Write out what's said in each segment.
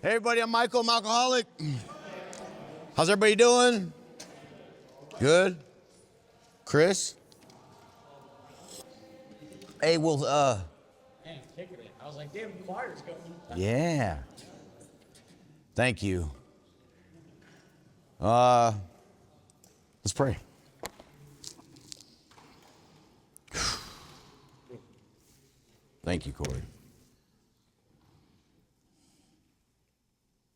Hey everybody, I'm Michael, I'm alcoholic. How's everybody doing? Good? Chris? Hey, well, Man, kicking it. I was like, damn, the choir's going. yeah. Thank you. Let's pray. Thank you, Corey.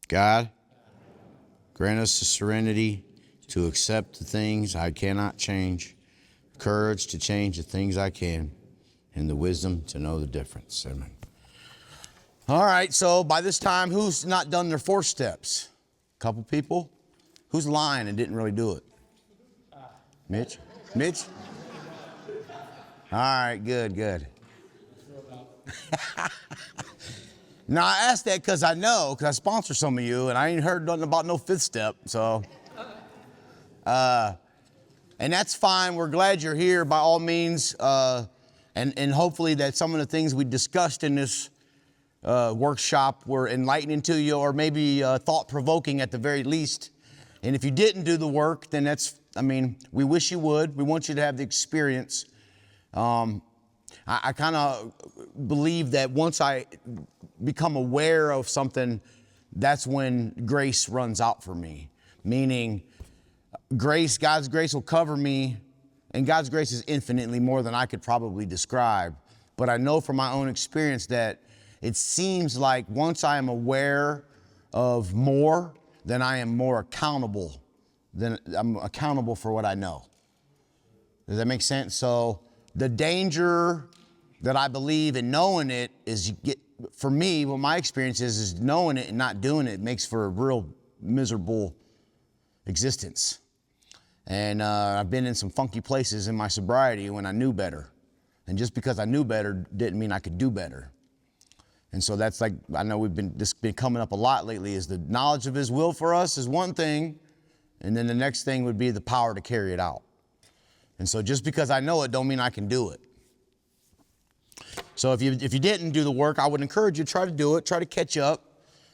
God, grant us the serenity to accept the things I cannot change, courage to change the things I can, and the wisdom to know the difference. Amen. All right, so by this time, who's not done their 4 steps? A couple people? Who's lying and didn't really do it? Mitch? Mitch? All right, good. Now, I asked that because I know, because I sponsor some of you, and I ain't heard nothing about no 5th step, so. And that's fine. We're glad you're here by all means. And hopefully that some of the things we discussed in this workshop were enlightening to you, or maybe thought-provoking at the very least. And if you didn't do the work, then we wish you would. We want you to have the experience. I kind of believe that once I become aware of something, that's when grace runs out for me. Meaning, God's grace will cover me, and God's grace is infinitely more than I could probably describe. But I know from my own experience that it seems like once I am aware of more, then I am more accountable. Then I'm accountable for what I know. Does that make sense? So the danger that I believe in knowing it is, for me, what my experience is knowing it and not doing it makes for a real miserable existence. And I've been in some funky places in my sobriety when I knew better. And just because I knew better didn't mean I could do better. And so that's like, I know this been coming up a lot lately, is the knowledge of His will for us is one thing, and then the next thing would be the power to carry it out. And so just because I know it don't mean I can do it. So if you didn't do the work, I would encourage you to try to do it, try to catch up.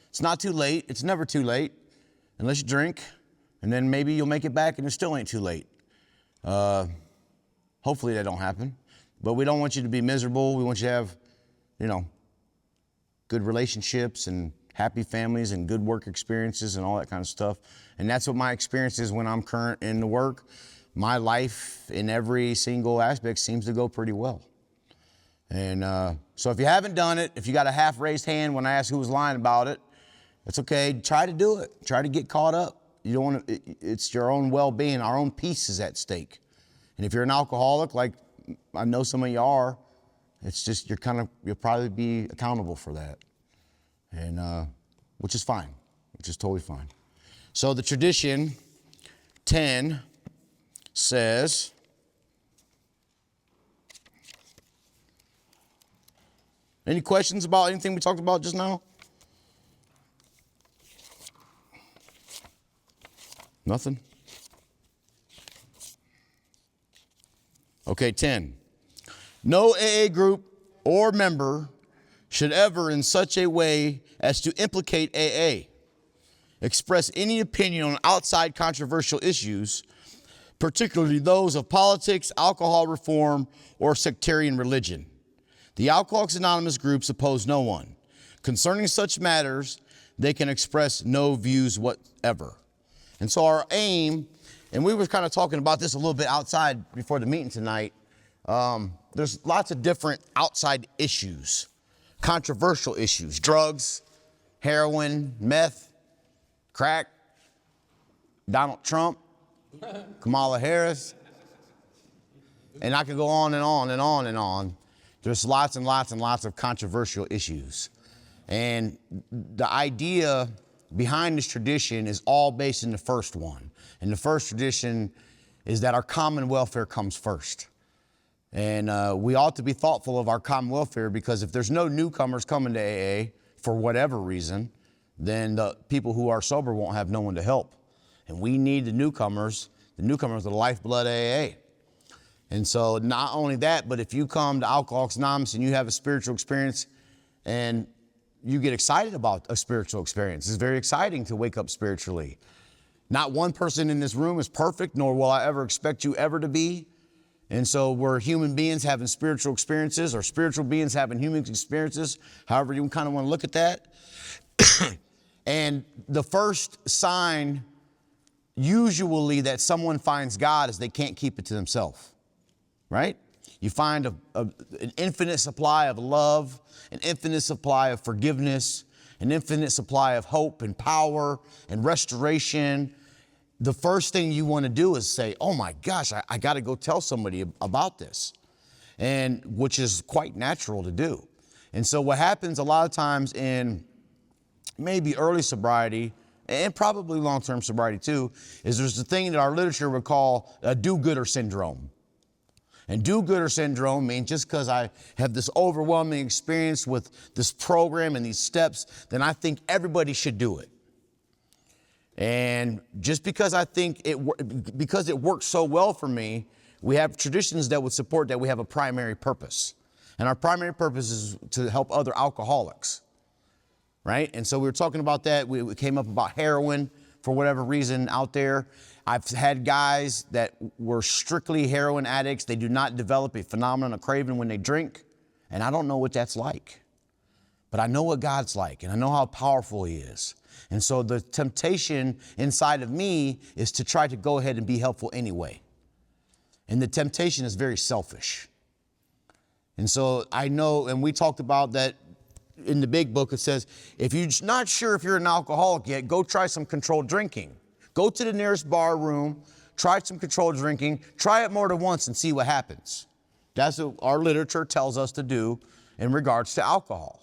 It's not too late. It's never too late, unless you drink, and then maybe you'll make it back and it still ain't too late. Hopefully that don't happen. But we don't want you to be miserable. We want you to have, good relationships and happy families and good work experiences and all that kind of stuff. And that's what my experience is when I'm current in the work. My life in every single aspect seems to go pretty well. And so if you haven't done it, if you got a half raised hand when I ask who was lying about it, it's okay. Try to do it. Try to get caught up. You don't want to, it's your own well-being. Our own peace is at stake. And if you're an alcoholic, like I know some of you are, it's just, you'll probably be accountable for that. And, which is fine, which is totally fine. So the tradition 10 says, any questions about anything we talked about just now? Nothing? Okay, 10. No AA group or member should ever in such a way as to implicate AA, express any opinion on outside controversial issues, particularly those of politics, alcohol reform, or sectarian religion. The Alcoholics Anonymous groups oppose no one. Concerning such matters, they can express no views whatever. And so our aim, and we were kind of talking about this a little bit outside before the meeting tonight, there's lots of different outside issues, controversial issues, drugs, heroin, meth, crack, Donald Trump, Kamala Harris, and I could go on and on and on and on. There's lots and lots and lots of controversial issues. And the idea behind this tradition is all based in the first one. And the first tradition is that our common welfare comes first. And we ought to be thoughtful of our common welfare, because if there's no newcomers coming to AA for whatever reason, then the people who are sober won't have no one to help. And we need the newcomers. The newcomers are the lifeblood of AA. And so not only that, but if you come to Alcoholics Anonymous and you have a spiritual experience and you get excited about a spiritual experience. It's very exciting to wake up spiritually. Not one person in this room is perfect, nor will I ever expect you ever to be. And so we're human beings having spiritual experiences, or spiritual beings having human experiences, however you kind of want to look at that. And the first sign usually that someone finds God is they can't keep it to themselves, right? You find an infinite supply of love, an infinite supply of forgiveness, an infinite supply of hope and power and restoration. The first thing you want to do is say, oh my gosh, I got to go tell somebody about this, and which is quite natural to do. And so what happens a lot of times in maybe early sobriety, and probably long-term sobriety too, is there's a thing that our literature would call a do-gooder syndrome. And do-gooder syndrome means just because I have this overwhelming experience with this program and these steps, then I think everybody should do it. And just because I think because it works so well for me, we have traditions that would support that we have a primary purpose. And our primary purpose is to help other alcoholics, right? And so we were talking about that. We came up about heroin for whatever reason out there. I've had guys that were strictly heroin addicts. They do not develop a phenomenon of craving when they drink. And I don't know what that's like. But I know what God's like, and I know how powerful he is. And so the temptation inside of me is to try to go ahead and be helpful anyway. And the temptation is very selfish. And so I know, and we talked about that in the big book. It says, if you're not sure if you're an alcoholic yet, go try some controlled drinking. Go to the nearest bar room, try some controlled drinking, try it more than once and see what happens. That's what our literature tells us to do in regards to alcohol.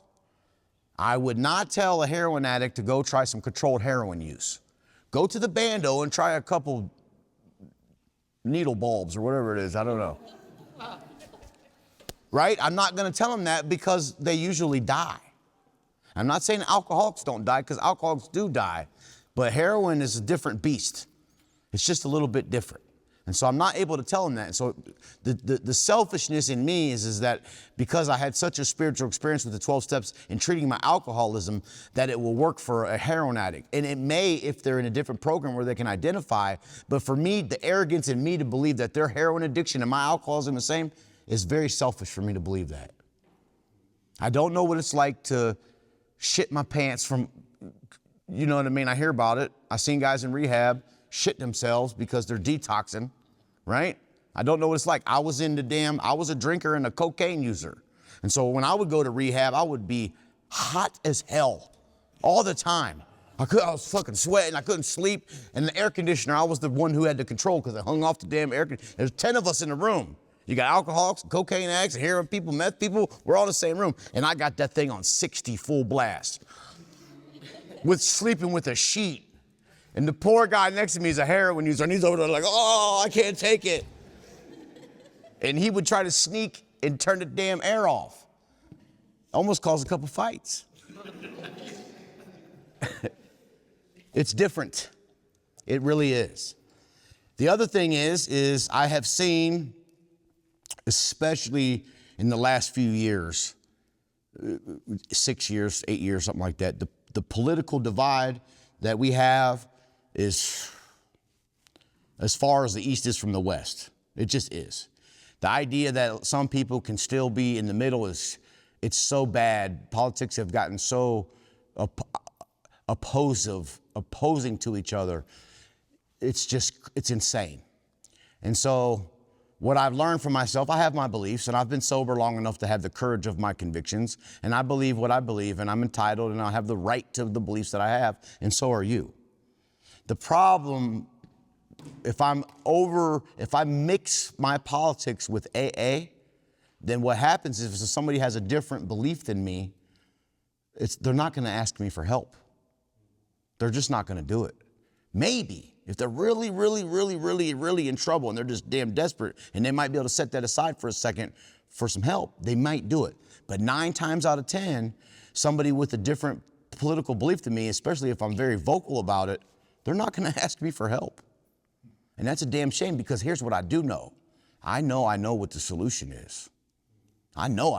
I would not tell a heroin addict to go try some controlled heroin use. Go to the bando and try a couple needle bulbs or whatever it is. I don't know. Right? I'm not going to tell them that because they usually die. I'm not saying alcoholics don't die, because alcoholics do die. But heroin is a different beast. It's just a little bit different. And so I'm not able to tell them that. And so the selfishness in me is that because I had such a spiritual experience with the 12 steps in treating my alcoholism, that it will work for a heroin addict. And it may if they're in a different program where they can identify. But for me, the arrogance in me to believe that their heroin addiction and my alcoholism are the same is very selfish for me to believe that. I don't know what it's like to shit my pants from, you know what I mean? I hear about it. I've seen guys in rehab shit themselves because they're detoxing, right? I don't know what it's like. I was a drinker and a cocaine user. And so when I would go to rehab, I would be hot as hell all the time. I was fucking sweating. I couldn't sleep. And the air conditioner, I was the one who had to control because I hung off the damn air conditioner. There's 10 of us in the room. You got alcoholics, cocaine addicts, heroin people, meth people. We're all in the same room. And I got that thing on 60 full blast with sleeping with a sheet. And the poor guy next to me is a heroin user, and he's over there like, oh, I can't take it. And he would try to sneak and turn the damn air off. Almost caused a couple fights. It's different. It really is. The other thing is I have seen, especially in the last few years, 6 years, 8 years, something like that, the political divide that we have is as far as the East is from the West. It just is. The idea that some people can still be in the middle it's so bad. Politics have gotten so opposing to each other. It's insane. And so what I've learned for myself, I have my beliefs, and I've been sober long enough to have the courage of my convictions, and I believe what I believe, and I'm entitled, and I have the right to the beliefs that I have, and so are you. The problem, if I mix my politics with AA, then what happens is if somebody has a different belief than me, they're not going to ask me for help. They're just not going to do it. Maybe if they're really, really, really, really, really in trouble and they're just damn desperate and they might be able to set that aside for a second for some help, they might do it. But 9 times out of 10, somebody with a different political belief than me, especially if I'm very vocal about it, they're not going to ask me for help. And that's a damn shame, because here's what I do know. I know what the solution is. I know.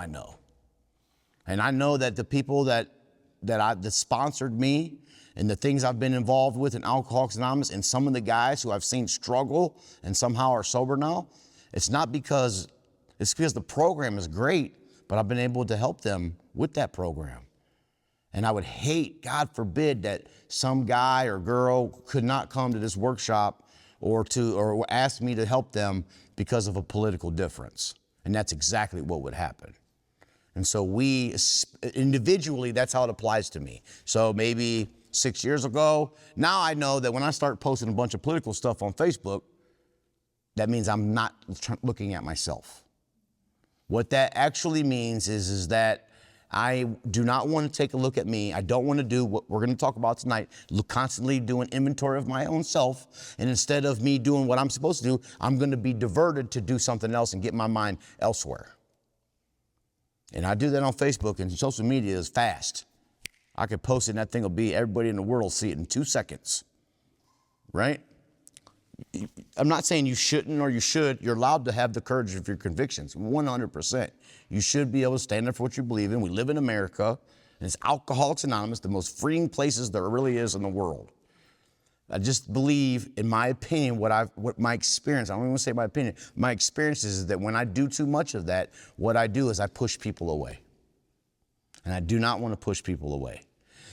And I know that the people that that sponsored me and the things I've been involved with in Alcoholics Anonymous and some of the guys who I've seen struggle and somehow are sober now, it's because the program is great, but I've been able to help them with that program. And I would hate, God forbid, that some guy or girl could not come to this workshop or ask me to help them because of a political difference. And that's exactly what would happen. And so we, individually, that's how it applies to me. So maybe 6 years ago, now I know that when I start posting a bunch of political stuff on Facebook, that means I'm not looking at myself. What that actually means is that I do not want to take a look at me. I don't want to do what we're going to talk about tonight, constantly do an inventory of my own self. And instead of me doing what I'm supposed to do, I'm going to be diverted to do something else and get my mind elsewhere. And I do that on Facebook, and social media is fast. I could post it and that thing will be, everybody in the world will see it in 2 seconds, right? I'm not saying you shouldn't or you should. You're allowed to have the courage of your convictions, 100%. You should be able to stand up for what you believe in. We live in America, and it's Alcoholics Anonymous, the most freeing places there really is in the world. I just believe, in my opinion, what my experience, I don't even want to say my opinion, my experience is that when I do too much of that, what I do is I push people away. And I do not want to push people away.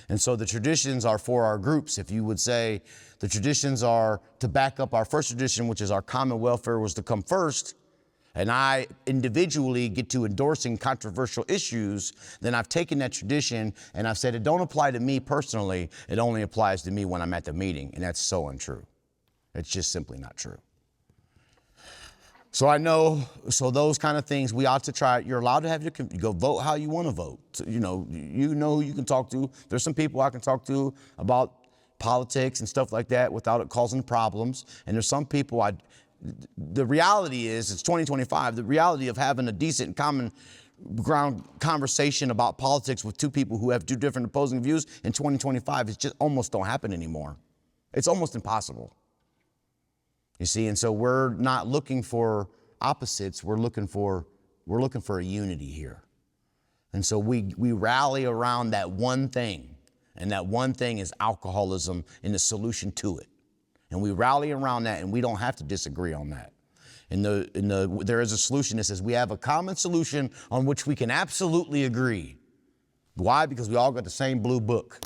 And so the traditions are for our groups. If you would say the traditions are to back up our first tradition, which is our common welfare was to come first, and I individually get to endorsing controversial issues, then I've taken that tradition and I've said it don't apply to me personally. It only applies to me when I'm at the meeting. And that's so untrue. It's just simply not true. So I know, so those kind of things we ought to try. You're allowed to have you go vote how you want to vote. So, you know who you can talk to. There's some people I can talk to about politics and stuff like that without it causing problems. And there's some people the reality is, it's 2025, the reality of having a decent common ground conversation about politics with two people who have two different opposing views in 2025 is just almost don't happen anymore. It's almost impossible. You see, and so we're not looking for opposites, we're looking for a unity here. And so we rally around that one thing, and that one thing is alcoholism and the solution to it. And we rally around that, and we don't have to disagree on that. There is a solution that says we have a common solution on which we can absolutely agree. Why? Because we all got the same blue book,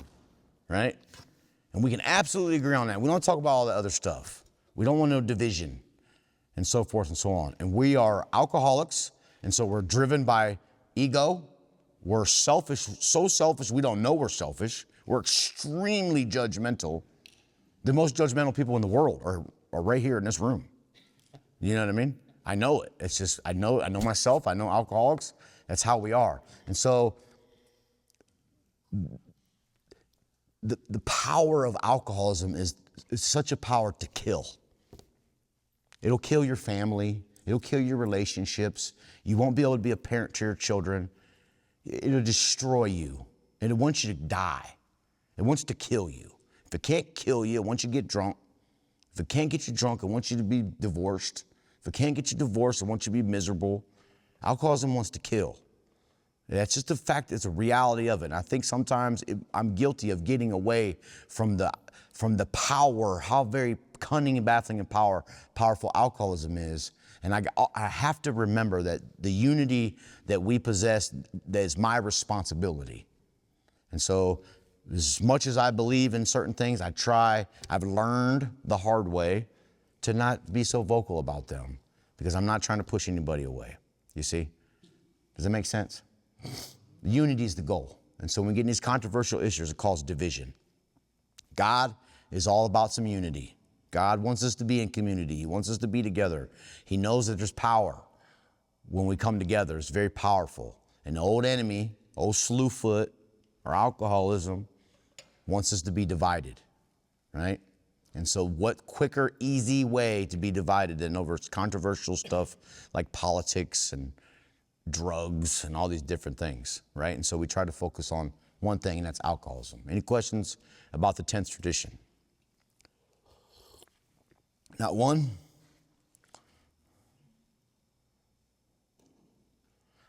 right? And we can absolutely agree on that. We don't talk about all the other stuff. We don't want no division and so forth and so on. And we are alcoholics, and so we're driven by ego. We're selfish, so selfish we don't know we're selfish. We're extremely judgmental. The most judgmental people in the world are right here in this room. You know what I mean? I know it. It's just, I know myself. I know alcoholics. That's how we are. And so the power of alcoholism is such a power to kill. It'll kill your family. It'll kill your relationships. You won't be able to be a parent to your children. It'll destroy you. And it wants you to die. It wants to kill you. If it can't kill you, it wants you to get drunk. If it can't get you drunk, it wants you to be divorced. If it can't get you divorced, it wants you to be miserable. Alcoholism wants to kill. That's just a fact. It's a reality of it. And I think sometimes I'm guilty of getting away from the power, how very cunning and baffling and powerful alcoholism is. And I have to remember that the unity that we possess, that is my responsibility. And so as much as I believe in certain things, I've learned the hard way to not be so vocal about them because I'm not trying to push anybody away. You see? Does that make sense? Unity is the goal. And so when we get in these controversial issues, it causes division. God is all about some unity. God wants us to be in community. He wants us to be together. He knows that there's power when we come together. It's very powerful. And the old enemy, old slewfoot, or alcoholism, wants us to be divided, right? And so what quicker, easy way to be divided than over controversial stuff like politics and drugs and all these different things, right? And so we try to focus on one thing, and that's alcoholism. Any questions about the 10th tradition? Not one?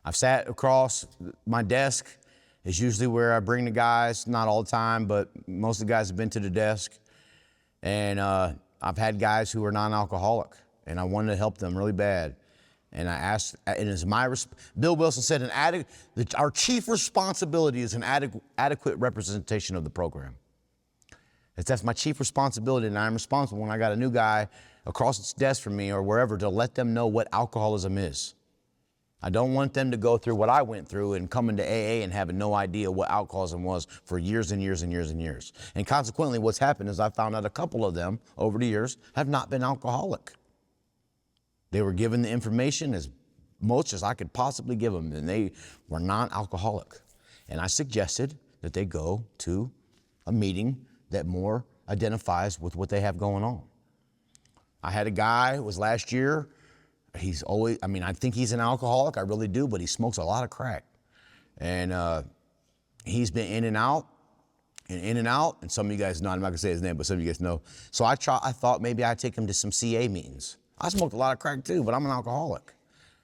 I've sat across my desk is usually where I bring the guys, not all the time, but most of the guys have been to the desk. And I've had guys who are non-alcoholic, and I wanted to help them really bad. And I asked, and it's Bill Wilson said, our chief responsibility is an adequate representation of the program. That's my chief responsibility, and I'm responsible when I got a new guy across its desk from me or wherever to let them know what alcoholism is. I don't want them to go through what I went through and come into AA and having no idea what alcoholism was for years and years and years and years. And consequently, what's happened is I found out a couple of them over the years have not been alcoholic. They were given the information as much as I could possibly give them, and they were non-alcoholic. And I suggested that they go to a meeting that more identifies with what they have going on. I had a guy, it was last year, I think he's an alcoholic, I really do, but he smokes a lot of crack. And he's been in and out, and some of you guys know, I'm not gonna say his name, but some of you guys know. So I thought maybe I'd take him to some CA meetings. I smoked a lot of crack too, but I'm an alcoholic,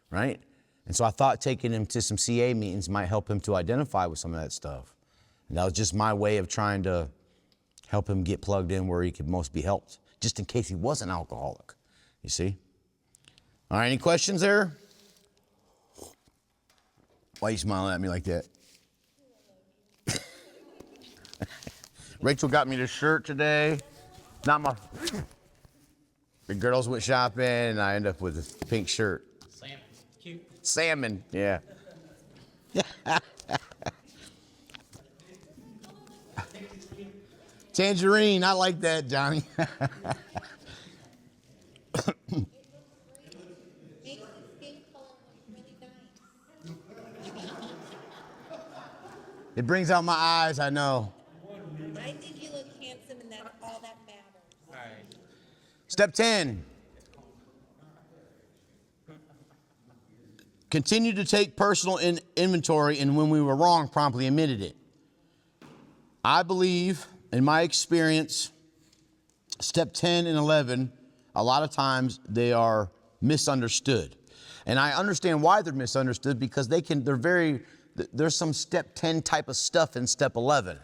right? And so I thought taking him to some CA meetings might help him to identify with some of that stuff. And that was just my way of trying to help him get plugged in where he could most be helped, just in case he was an alcoholic, you see? All right, any questions there? Why are you smiling at me like that? Rachel got me this shirt today. Not my... The girls went shopping, and I ended up with this pink shirt. Salmon. Cute. Salmon, yeah. Tangerine, I like that, Johnny. It brings out my eyes, I know. I think you look handsome, and that's all that matters. All right. Step 10. Continue to take personal inventory, and when we were wrong, promptly admitted it. I believe, in my experience, step 10 and 11, a lot of times they are misunderstood. And I understand why they're misunderstood, because there's some step 10 type of stuff in step 11.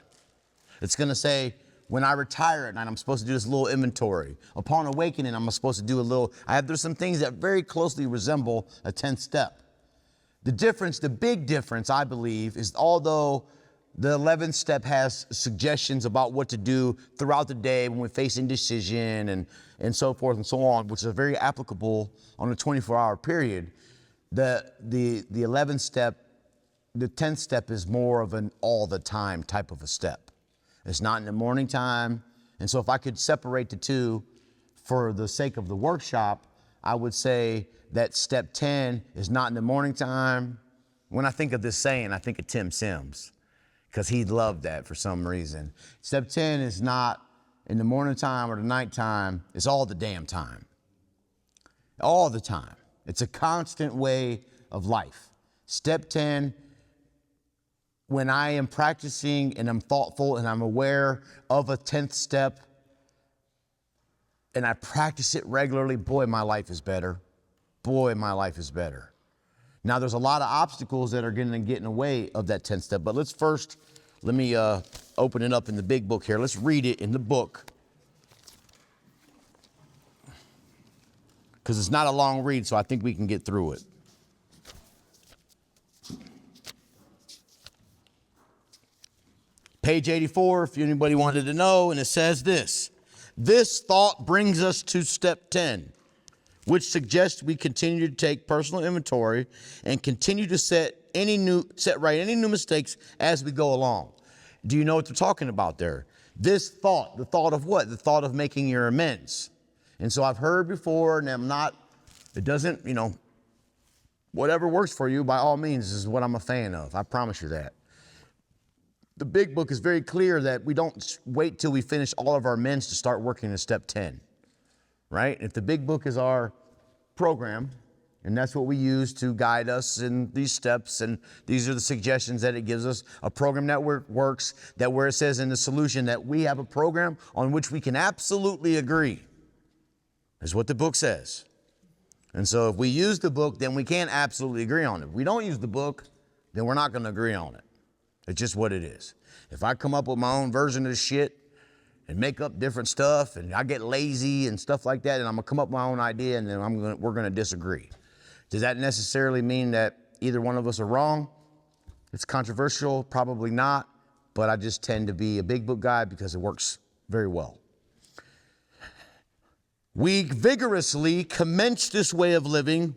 It's gonna say, when I retire at night, I'm supposed to do this little inventory. Upon awakening, I'm supposed to do there's some things that very closely resemble a 10th step. The big difference, I believe, is although the 11th step has suggestions about what to do throughout the day when we're facing decision and so forth and so on, which is very applicable on a 24-hour period, the 11th step, the 10th step is more of an all the time type of a step. It's not in the morning time. And so if I could separate the two for the sake of the workshop, I would say that step 10 is not in the morning time. When I think of this saying, I think of Tim Sims, because he loved that for some reason. Step 10 is not in the morning time or the night time. It's all the damn time. All the time. It's a constant way of life. Step 10, when I am practicing and I'm thoughtful and I'm aware of a 10th step and I practice it regularly, boy, my life is better. Boy, my life is better. Now, there's a lot of obstacles that are going to get in the way of that 10th step, but let me open it up in the big book here. Let's read it in the book, because it's not a long read, so I think we can get through it. Page 84, if anybody wanted to know, and it says this. This thought brings us to step 10, which suggests we continue to take personal inventory and continue to set right any new mistakes as we go along. Do you know what they're talking about there? This thought, the thought of what? The thought of making your amends. And so I've heard before, and whatever works for you, by all means, is what I'm a fan of. I promise you that. The big book is very clear that we don't wait till we finish all of our amends to start working in step 10, right? If the big book is our program, and that's what we use to guide us in these steps, and these are the suggestions that it gives us, a program that works, that where it says in the solution that we have a program on which we can absolutely agree, is what the book says. And so if we use the book, then we can't absolutely agree on it. If we don't use the book, then we're not going to agree on it. It's just what it is. If I come up with my own version of this shit and make up different stuff and I get lazy and stuff like that, and I'm gonna come up with my own idea and then we're gonna disagree. Does that necessarily mean that either one of us are wrong? It's controversial, probably not, but I just tend to be a big book guy because it works very well. We vigorously commenced this way of living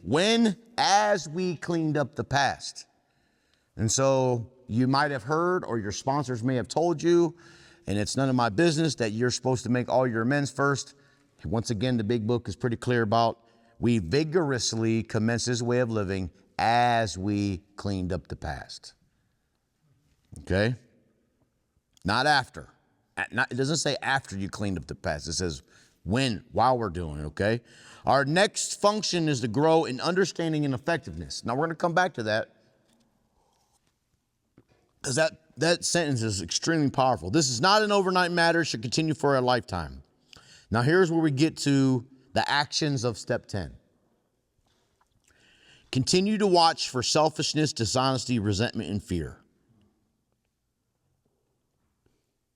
as we cleaned up the past. And so you might have heard, or your sponsors may have told you, and it's none of my business, that you're supposed to make all your amends first. Once again, the big book is pretty clear about we vigorously commenced this way of living as we cleaned up the past. Okay? Not after. It doesn't say after you cleaned up the past. It says while we're doing it, okay? Our next function is to grow in understanding and effectiveness. Now, we're going to come back to that because that sentence is extremely powerful. This is not an overnight matter. It should continue for a lifetime. Now, here's where we get to the actions of step 10. Continue to watch for selfishness, dishonesty, resentment, and fear.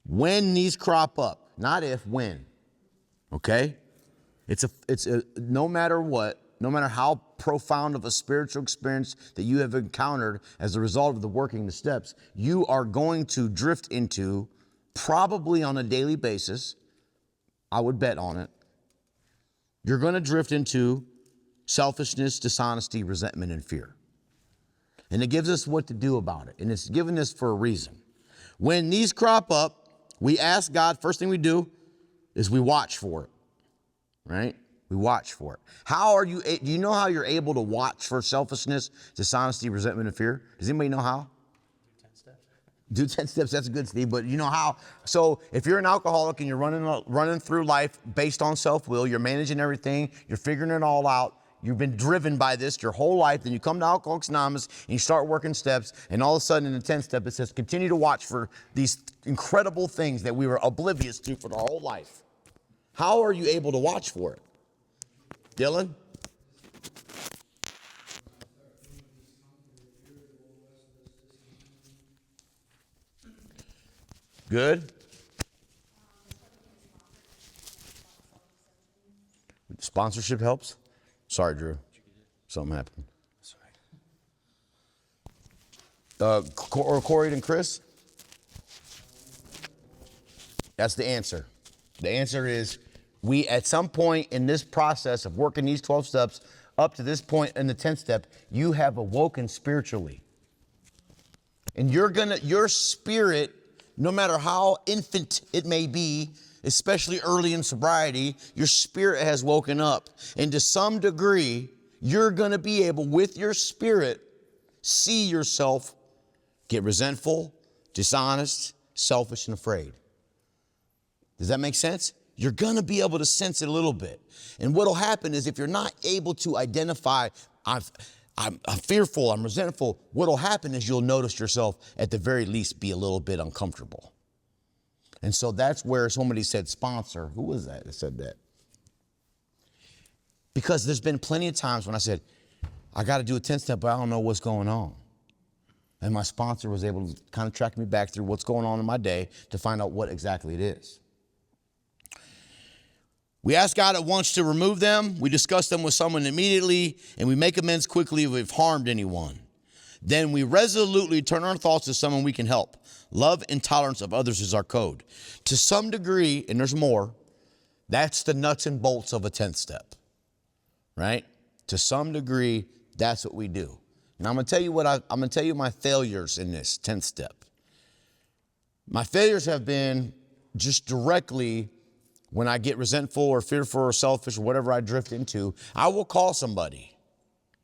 When these crop up, not if, when. Okay? It's a no matter what, no matter how profound of a spiritual experience that you have encountered as a result of the working the steps, you are going to drift into, probably on a daily basis, I would bet on it, you're going to drift into selfishness, dishonesty, resentment, and fear. And it gives us what to do about it. And it's given us for a reason. When these crop up, we ask God, first thing we do is we watch for it, right? We watch for it. Do you know how you're able to watch for selfishness, dishonesty, resentment, and fear? Does anybody know how? Do 10 steps, that's good, Steve, but you know how? So if you're an alcoholic and you're running through life based on self-will, you're managing everything, you're figuring it all out, you've been driven by this your whole life, then you come to Alcoholics Anonymous and you start working steps, and all of a sudden in the 10th step it says, continue to watch for these incredible things that we were oblivious to for our whole life. How are you able to watch for it? Dylan? Good. Sponsorship helps? Sorry, Drew. Something happened. Or Corey and Chris? That's the answer. The answer is we, at some point in this process of working these 12 steps, up to this point in the 10th step, you have awoken spiritually. And your spirit, no matter how infant it may be, especially early in sobriety, your spirit has woken up. And to some degree, you're going to be able, with your spirit, see yourself get resentful, dishonest, selfish, and afraid. Does that make sense? You're going to be able to sense it a little bit. And what'll happen is if you're not able to identify, I'm fearful, I'm resentful, what'll happen is you'll notice yourself at the very least be a little bit uncomfortable. And so that's where somebody said sponsor. Who was that said that? Because there's been plenty of times when I said, I got to do a 10 step, but I don't know what's going on. And my sponsor was able to kind of track me back through what's going on in my day to find out what exactly it is. We ask God at once to remove them. We discuss them with someone immediately, and we make amends quickly if we've harmed anyone. Then we resolutely turn our thoughts to someone we can help. Love and tolerance of others is our code. To some degree, and there's more, that's the nuts and bolts of a 10th step, right? To some degree, that's what we do. Now I'm going to tell you my failures in this 10th step. My failures have been just directly when I get resentful or fearful or selfish or whatever I drift into, I will call somebody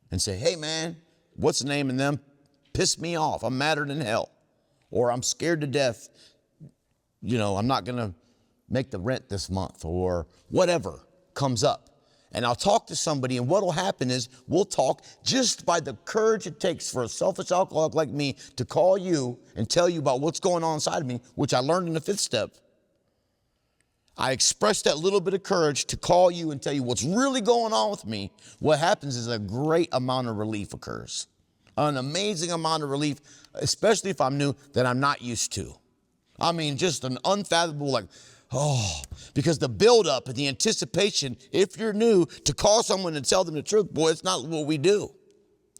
and say, hey man, what's the name of them? Piss me off. I'm madder than hell. Or I'm scared to death. You know, I'm not going to make the rent this month or whatever comes up. And I'll talk to somebody, and what will happen is we'll talk just by the courage it takes for a selfish alcoholic like me to call you and tell you about what's going on inside of me, which I learned in the 5th step. I express that little bit of courage to call you and tell you what's really going on with me. What happens is a great amount of relief occurs. An amazing amount of relief, especially if I'm new, that I'm not used to. I mean, just an unfathomable, like, oh, because the buildup and the anticipation, if you're new, to call someone and tell them the truth, boy, it's not what we do.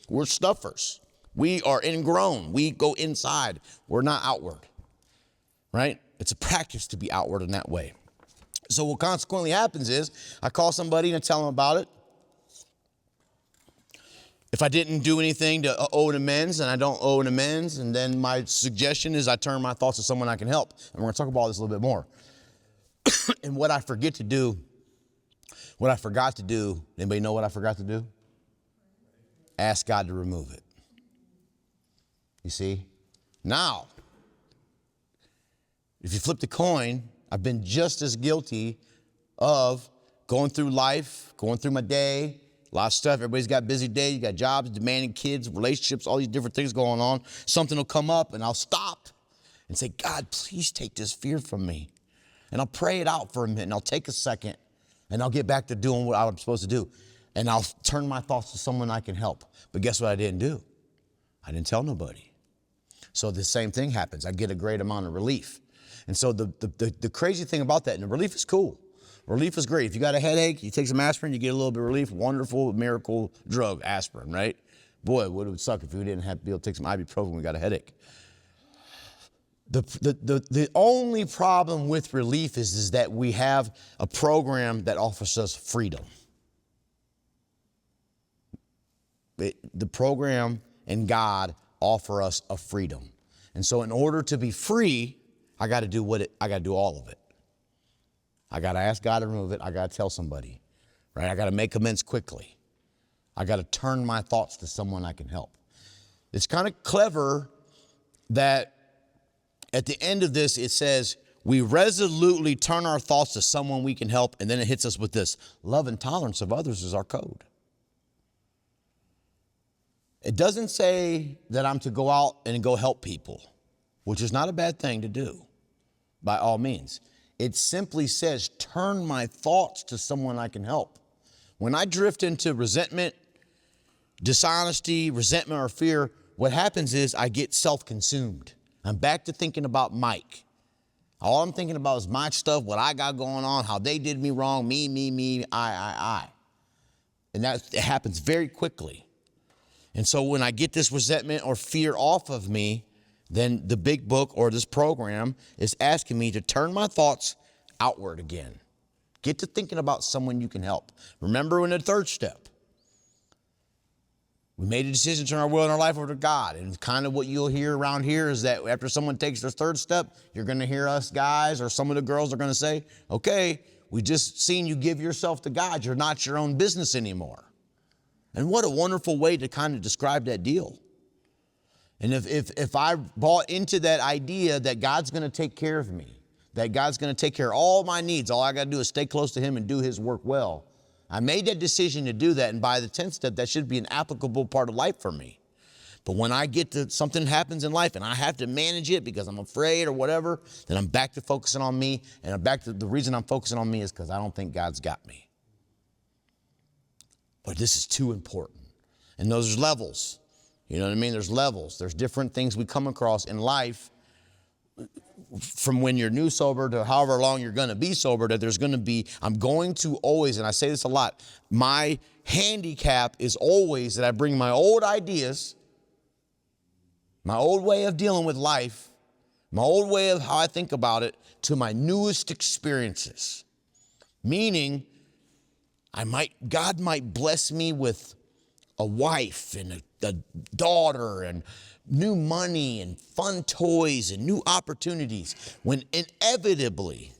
We're stuffers. We are ingrown. We go inside. We're not outward, right? It's a practice to be outward in that way. So what consequently happens is I call somebody and I tell them about it. If I didn't do anything to owe an amends, and I don't owe an amends, and then my suggestion is I turn my thoughts to someone I can help. And we're going to talk about this a little bit more. And what I forgot to do, anybody know what I forgot to do? Ask God to remove it. You see? Now, if you flip the coin, I've been just as guilty of going through life, going through my day, a lot of stuff. Everybody's got a busy day. You got jobs, demanding kids, relationships, all these different things going on. Something will come up and I'll stop and say, God, please take this fear from me. And I'll pray it out for a minute and I'll take a second and I'll get back to doing what I'm supposed to do. And I'll turn my thoughts to someone I can help. But guess what I didn't do? I didn't tell nobody. So the same thing happens. I get a great amount of relief. And so the crazy thing about that, and the relief is cool. Relief is great. If you got a headache, you take some aspirin, you get a little bit of relief. Wonderful, miracle drug, aspirin, right? Boy, would it suck if we didn't have to be able to take some ibuprofen when we got a headache. The only problem with relief is that we have a program that offers us freedom. The program and God offer us a freedom. And so in order to be free, I got to do all of it. I got to ask God to remove it. I got to tell somebody, right? I got to make amends quickly. I got to turn my thoughts to someone I can help. It's kind of clever that at the end of this, it says, we resolutely turn our thoughts to someone we can help. And then it hits us with this: love and tolerance of others is our code. It doesn't say that I'm to go out and go help people, which is not a bad thing to do, by all means. It simply says, turn my thoughts to someone I can help. When I drift into resentment, dishonesty, resentment, or fear, what happens is I get self-consumed. I'm back to thinking about Mike. All I'm thinking about is my stuff, what I got going on, how they did me wrong, me, I. And that it happens very quickly. And so when I get this resentment or fear off of me, then the big book or this program is asking me to turn my thoughts outward again. Get to thinking about someone you can help. Remember in the third step, we made a decision to turn our will and our life over to God. And kind of what you'll hear around here is that after someone takes their third step, you're going to hear us guys or some of the girls are going to say, okay, we just seen you give yourself to God. You're not your own business anymore. And what a wonderful way to kind of describe that deal. And if I bought into that idea that God's going to take care of me, that God's going to take care of all my needs, all I got to do is stay close to Him and do His work well. I made that decision to do that, and by the 10th step, that should be an applicable part of life for me. But when I get to something happens in life and I have to manage it because I'm afraid or whatever, then I'm back to focusing on me, and I'm back to the reason I'm focusing on me is because I don't think God's got me. But this is too important. And those levels. You know what I mean? There's levels. There's different things we come across in life from when you're new sober to however long you're going to be sober, that there's going to be, I'm going to always, and I say this a lot, my handicap is always that I bring my old ideas, my old way of dealing with life, my old way of how I think about it to my newest experiences. Meaning, God might bless me with a wife and a daughter and new money and fun toys and new opportunities, when inevitably,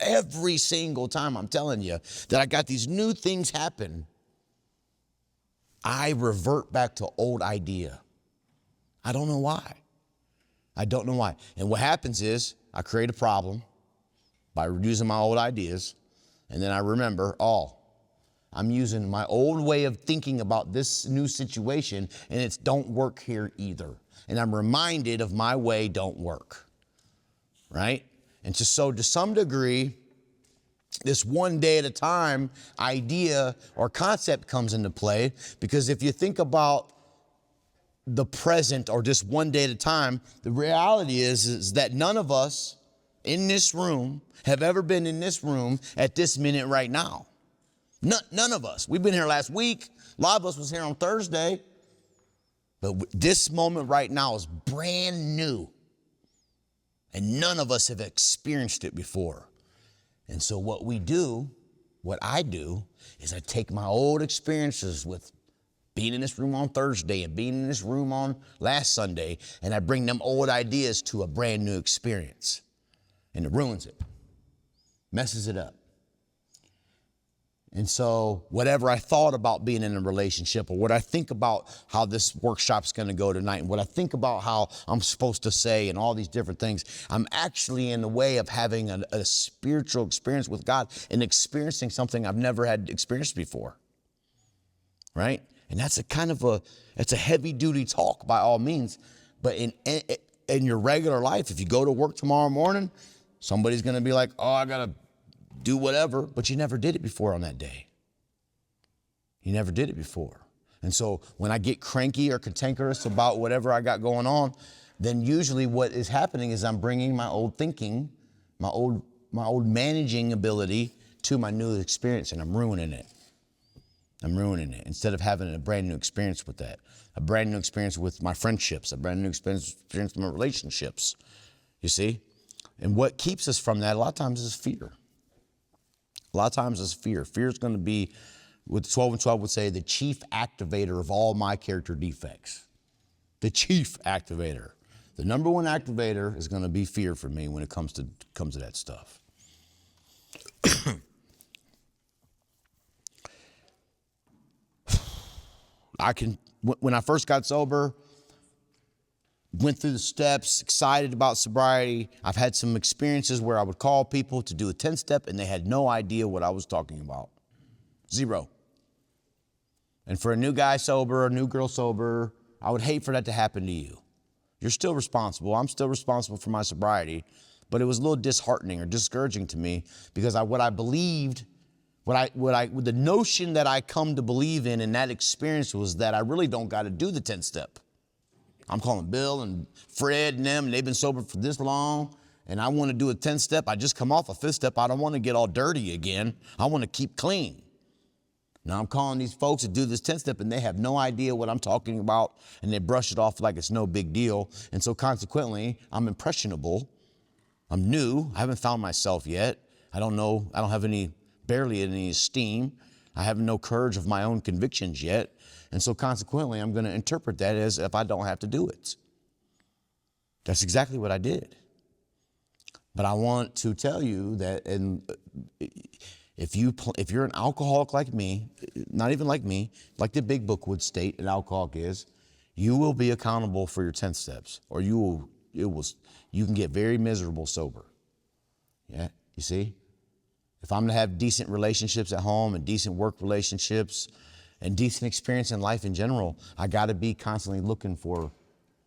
every single time I'm telling you that I got these new things happen, I revert back to old idea. I don't know why. And what happens is I create a problem by using my old ideas, and then I remember, I'm using my old way of thinking about this new situation, and it's don't work here either. And I'm reminded of my way don't work, right? And so to some degree, this one day at a time idea or concept comes into play, because if you think about the present or just one day at a time. The reality is that none of us in this room have ever been in this room at this minute right now. None of us. We've been here last week. A lot of us was here on Thursday. But this moment right now is brand new. And none of us have experienced it before. And so what I do, is I take my old experiences with being in this room on Thursday and being in this room on last Sunday, and I bring them old ideas to a brand new experience. And it ruins it, messes it up. And so whatever I thought about being in a relationship, or what I think about how this workshop's going to go tonight, and what I think about how I'm supposed to say and all these different things, I'm actually in the way of having a spiritual experience with God and experiencing something I've never had experienced before, right? And that's it's a heavy duty talk by all means, but in your regular life, if you go to work tomorrow morning, somebody's going to be like, oh, I got to do whatever, but you never did it before on that day. You never did it before. And so when I get cranky or cantankerous about whatever I got going on, then usually what is happening is I'm bringing my old thinking, my old managing ability to my new experience, and I'm ruining it. Instead of having a brand new experience with that, a brand new experience with my friendships, a brand new experience with my relationships, you see? And what keeps us from that a lot of times is fear. A lot of times it's fear. Fear is going to be, what 12 and 12 would say, the chief activator of all my character defects. The chief activator. The number one activator is going to be fear for me when it comes to that stuff. When I first got sober, went through the steps, excited about sobriety. I've had some experiences where I would call people to do a 10-step and they had no idea what I was talking about. Zero. And for a new guy sober, a new girl sober, I would hate for that to happen to you. You're still responsible. I'm still responsible for my sobriety, but it was a little disheartening or discouraging to me because the notion that I come to believe in that experience was that I really don't got to do the 10-step. I'm calling Bill and Fred and them, and they've been sober for this long, and I want to do a 10-step. I just come off a 5th-step. I don't want to get all dirty again. I want to keep clean. Now I'm calling these folks to do this 10-step, and they have no idea what I'm talking about, and they brush it off like it's no big deal. And so consequently, I'm impressionable. I'm new. I haven't found myself yet. I don't know. I don't have barely any esteem. I have no courage of my own convictions yet. And so consequently, I'm going to interpret that as if I don't have to do it. That's exactly what I did. But I want to tell you that if you're an alcoholic like me, not even like me, like the big book would state an alcoholic is, you will be accountable for your 10 steps, or you can get very miserable sober. Yeah, you see? If I'm to have decent relationships at home and decent work relationships and decent experience in life in general, I got to be constantly looking for,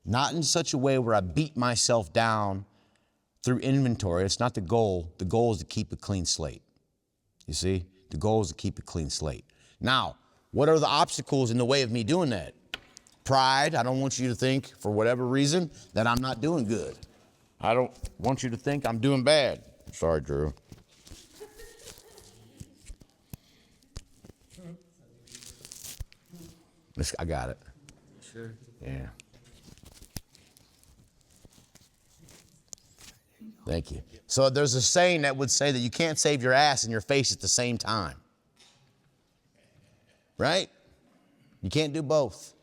not in such a way where I beat myself down through inventory. It's not the goal. The goal is to keep a clean slate. You see? The goal is to keep a clean slate. Now, what are the obstacles in the way of me doing that? Pride. I don't want you to think, for whatever reason, that I'm not doing good. I don't want you to think I'm doing bad. Sorry, Drew. I got it. Sure. Yeah. Thank you. So there's a saying that would say that you can't save your ass and your face at the same time. Right? You can't do both.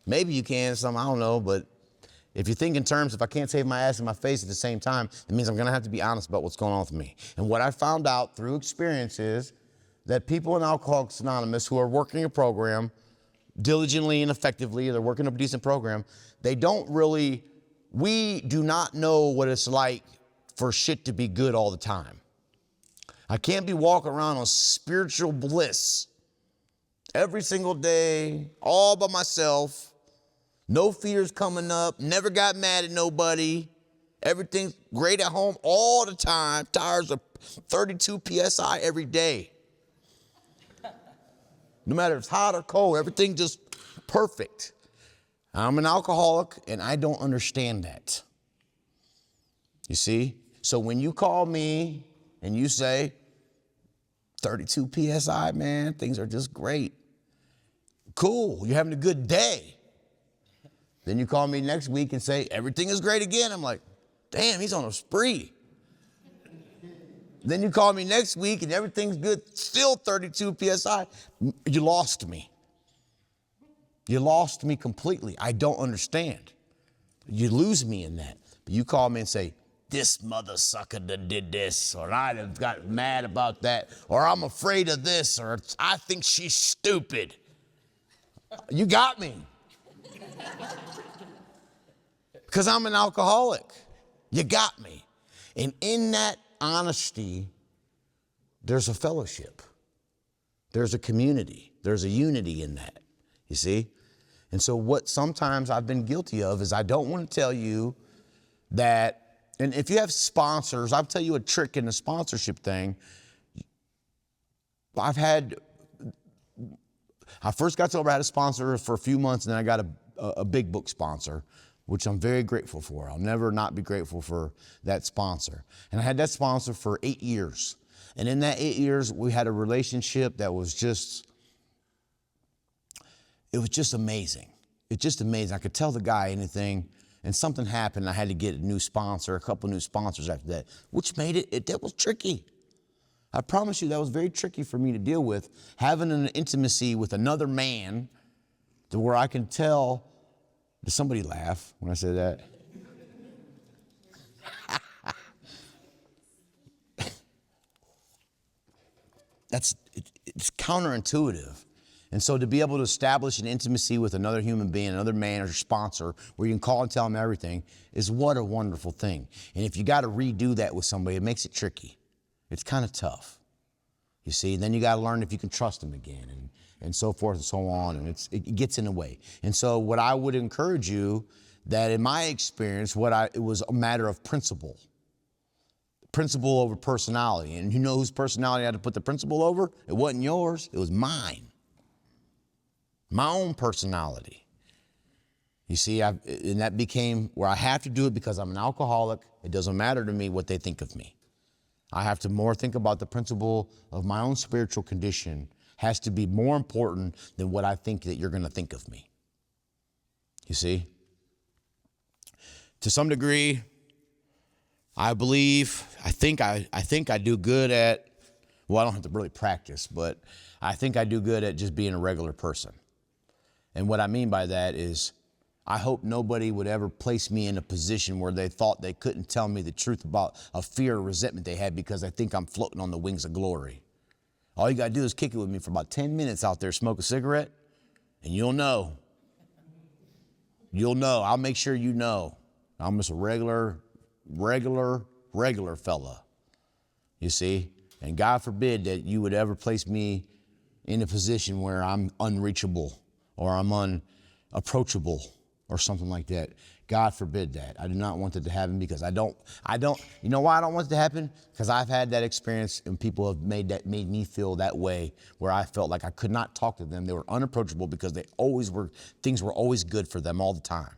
Maybe you can, I don't know, but if you think in terms, if I can't save my ass and my face at the same time, it means I'm going to have to be honest about what's going on with me. And what I found out through experience is that people in Alcoholics Anonymous who are working a program diligently and effectively, they're working a decent program, we do not know what it's like for shit to be good all the time. I can't be walking around on spiritual bliss every single day, all by myself, no fears coming up, never got mad at nobody, everything's great at home all the time, tires are 32 PSI every day. No matter if it's hot or cold, everything just perfect. I'm an alcoholic, and I don't understand that. You see? So when you call me and you say, 32 PSI, man, things are just great. Cool, you're having a good day. Then you call me next week and say, everything is great again. I'm like, damn, he's on a spree. Then you call me next week and everything's good, still 32 PSI. You lost me. You lost me completely. I don't understand. You lose me in that. But you call me and say, this mother sucker that did this, or I have got mad about that, or I'm afraid of this, or I think she's stupid. You got me. Because I'm an alcoholic. You got me. And in that honesty, there's a fellowship. There's a community. There's a unity in that. You see? And so what sometimes I've been guilty of is I don't want to tell you that, and if you have sponsors, I'll tell you a trick in the sponsorship thing. I first got sober, I had a sponsor for a few months, and then I got a big book sponsor, which I'm very grateful for. I'll never not be grateful for that sponsor. And I had that sponsor for 8 years. And in that 8 years, we had a relationship that was just, it was just amazing. It's just amazing. I could tell the guy anything, and something happened. I had to get a new sponsor, a couple new sponsors after that, which made that was tricky. I promise you that was very tricky for me to deal with, having an intimacy with another man to where I can tell. Did somebody laugh when I said that? It's counterintuitive. And so to be able to establish an intimacy with another human being, another man or sponsor, where you can call and tell them everything, is what a wonderful thing. And if you got to redo that with somebody, it makes it tricky. It's kind of tough. You see, then you got to learn if you can trust them again, and so forth and so on, and it gets in the way. And so what I would encourage you, that in my experience, it was a matter of principle. Principle over personality. And you know whose personality I had to put the principle over? It wasn't yours, it was mine. My own personality. You see, and that became where I have to do it because I'm an alcoholic. It doesn't matter to me what they think of me. I have to more think about the principle of my own spiritual condition has to be more important than what I think that you're going to think of me. You see? To some degree, I think I do good at, well, I don't have to really practice, but I think I do good at just being a regular person. And what I mean by that is I hope nobody would ever place me in a position where they thought they couldn't tell me the truth about a fear or resentment they had because they think I'm floating on the wings of glory. All you got to do is kick it with me for about 10 minutes out there, smoke a cigarette, and you'll know. You'll know. I'll make sure you know. I'm just a regular fella, you see? And God forbid that you would ever place me in a position where I'm unreachable or I'm unapproachable or something like that. God forbid that. I do not want it to happen because I don't, you know why I don't want it to happen? Because I've had that experience and people have made me feel that way where I felt like I could not talk to them. They were unapproachable because things were always good for them all the time.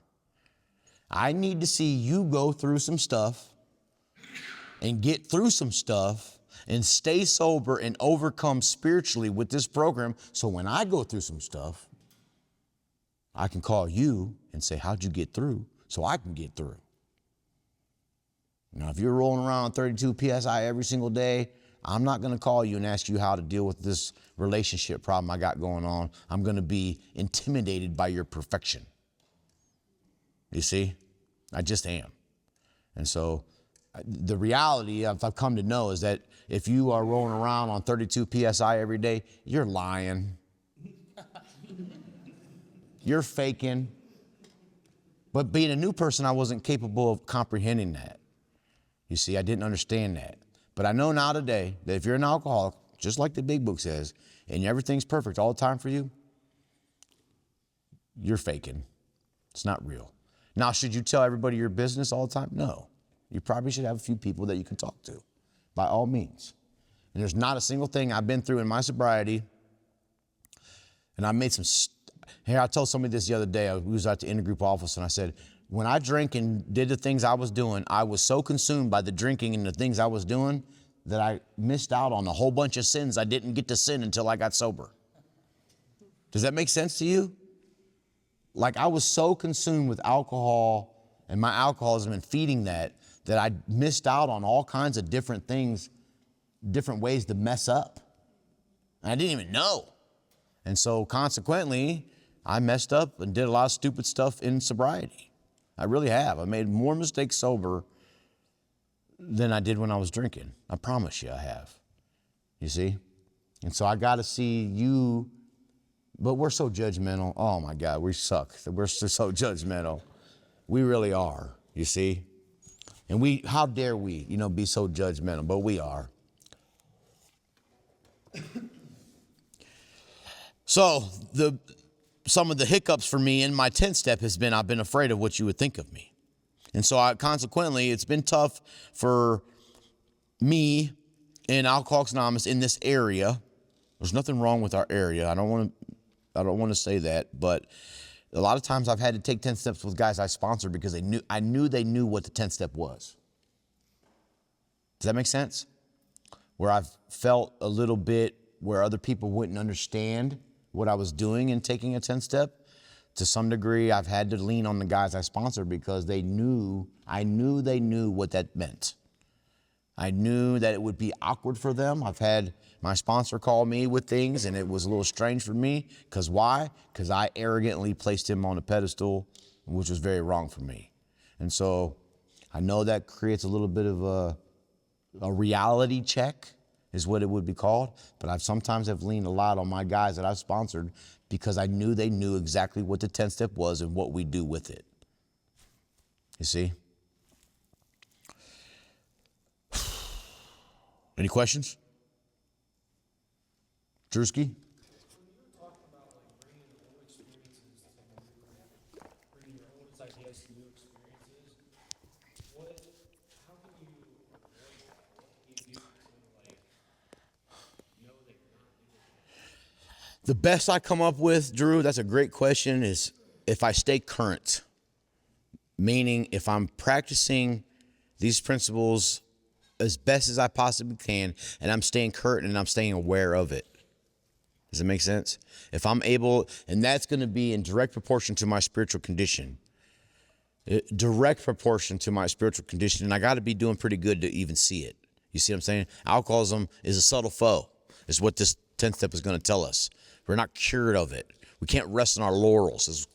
I need to see you go through some stuff and get through some stuff and stay sober and overcome spiritually with this program. So when I go through some stuff, I can call you and say, how'd you get through? So I can get through. Now, if you're rolling around 32 PSI every single day, I'm not going to call you and ask you how to deal with this relationship problem I got going on. I'm going to be intimidated by your perfection. You see? I just am. And so the reality I've come to know is that if you are rolling around on 32 PSI every day, you're lying. You're faking. But being a new person, I wasn't capable of comprehending that. You see, I didn't understand that. But I know now today that if you're an alcoholic, just like the big book says, and everything's perfect all the time for you, you're faking. It's not real. Now, should you tell everybody your business all the time? No. You probably should have a few people that you can talk to, by all means. And there's not a single thing I've been through in my sobriety, and I made some Here, I told somebody this the other day. We was at the intergroup office, and I said, when I drank and did the things I was doing, I was so consumed by the drinking and the things I was doing that I missed out on a whole bunch of sins I didn't get to sin until I got sober. Does that make sense to you? Like, I was so consumed with alcohol and my alcoholism and feeding that I missed out on all kinds of different things, different ways to mess up. And I didn't even know. And so consequently, I messed up and did a lot of stupid stuff in sobriety. I really have. I made more mistakes sober than I did when I was drinking. I promise you I have. You see? And so I got to see you, but we're so judgmental. Oh my God, we suck. We're so judgmental. We really are, you see? And how dare we, be so judgmental, but we are. So some of the hiccups for me in my 10th step has been I've been afraid of what you would think of me. And so consequently, it's been tough for me in Alcoholics Anonymous in this area. There's nothing wrong with our area. I don't want to say that, but a lot of times I've had to take 10 steps with guys I sponsored because I knew they knew what the 10th step was. Does that make sense? Where I've felt a little bit where other people wouldn't understand what I was doing in taking a 10th step. To some degree, I've had to lean on the guys I sponsored because I knew they knew what that meant. I knew that it would be awkward for them. I've had my sponsor call me with things, and it was a little strange for me. Because why? Because I arrogantly placed him on a pedestal, which was very wrong for me. And so I know that creates a little bit of a reality check, is what it would be called. But I've sometimes leaned a lot on my guys that I've sponsored because I knew they knew exactly what the 10th step was and what we do with it. You see? Any questions? Drewski? The best I come up with, Drew, that's a great question, is if I stay current. Meaning if I'm practicing these principles as best as I possibly can, and I'm staying current and I'm staying aware of it. Does it make sense? If I'm able, and that's going to be in direct proportion to my spiritual condition. Direct proportion to my spiritual condition, and I got to be doing pretty good to even see it. You see what I'm saying? Alcoholism is a subtle foe, is what this 10th step is going to tell us. We're not cured of it. We can't rest on our laurels, is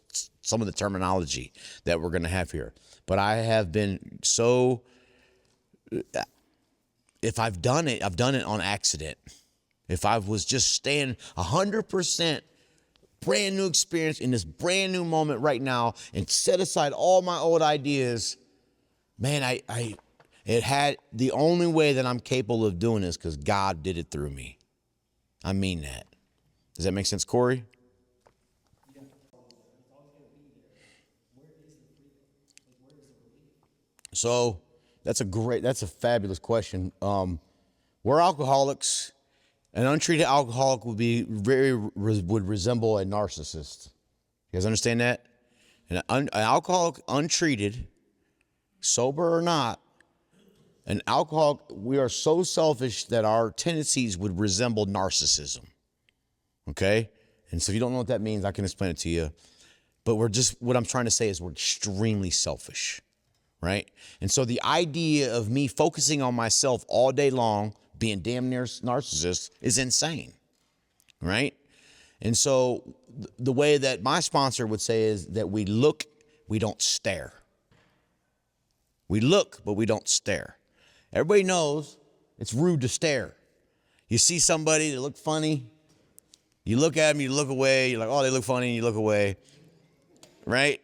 some of the terminology that we're going to have here. But I have been so, if I've done it on accident. If I was just staying 100% brand new experience in this brand new moment right now and set aside all my old ideas, man, the only way that I'm capable of doing this because God did it through me. I mean that. Does that make sense, Corey? So that's a fabulous question. We're alcoholics. An untreated alcoholic would resemble a narcissist. You guys understand that? An alcoholic untreated, sober or not, an alcoholic, we are so selfish that our tendencies would resemble narcissism. Okay? And so if you don't know what that means, I can explain it to you. But what I'm trying to say is we're extremely selfish, right? And so the idea of me focusing on myself all day long, being damn near narcissist, is insane, right? And so the way that my sponsor would say is that we look, we don't stare. We look, but we don't stare. Everybody knows it's rude to stare. You see somebody that look funny, you look at them, you look away, you're like, oh, they look funny, and you look away, right?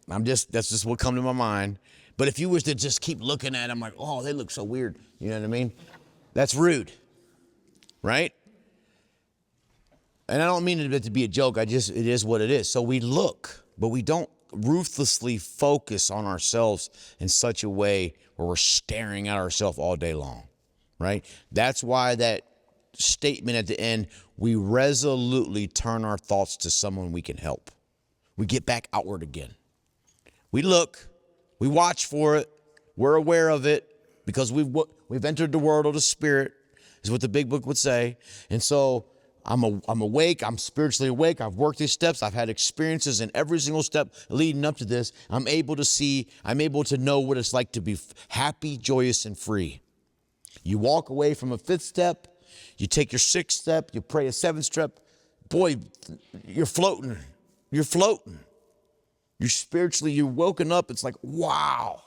That's just what come to my mind. But if you was to just keep looking at them like, oh, they look so weird, you know what I mean? That's rude, right? And I don't mean it to be a joke. It is what it is. So we look, but we don't ruthlessly focus on ourselves in such a way where we're staring at ourselves all day long, right? That's why that statement at the end, we resolutely turn our thoughts to someone we can help. We get back outward again. We look, we watch for it, we're aware of it because we've entered the world of the spirit, is what the big book would say. And so I'm awake, I'm spiritually awake, I've worked these steps, I've had experiences in every single step leading up to this. I'm able to know what it's like to be happy, joyous, and free. You walk away from a 5th step, you take your 6th step, you pray a 7th step. Boy, you're floating. You're floating. You're spiritually, you're woken up. It's like, wow.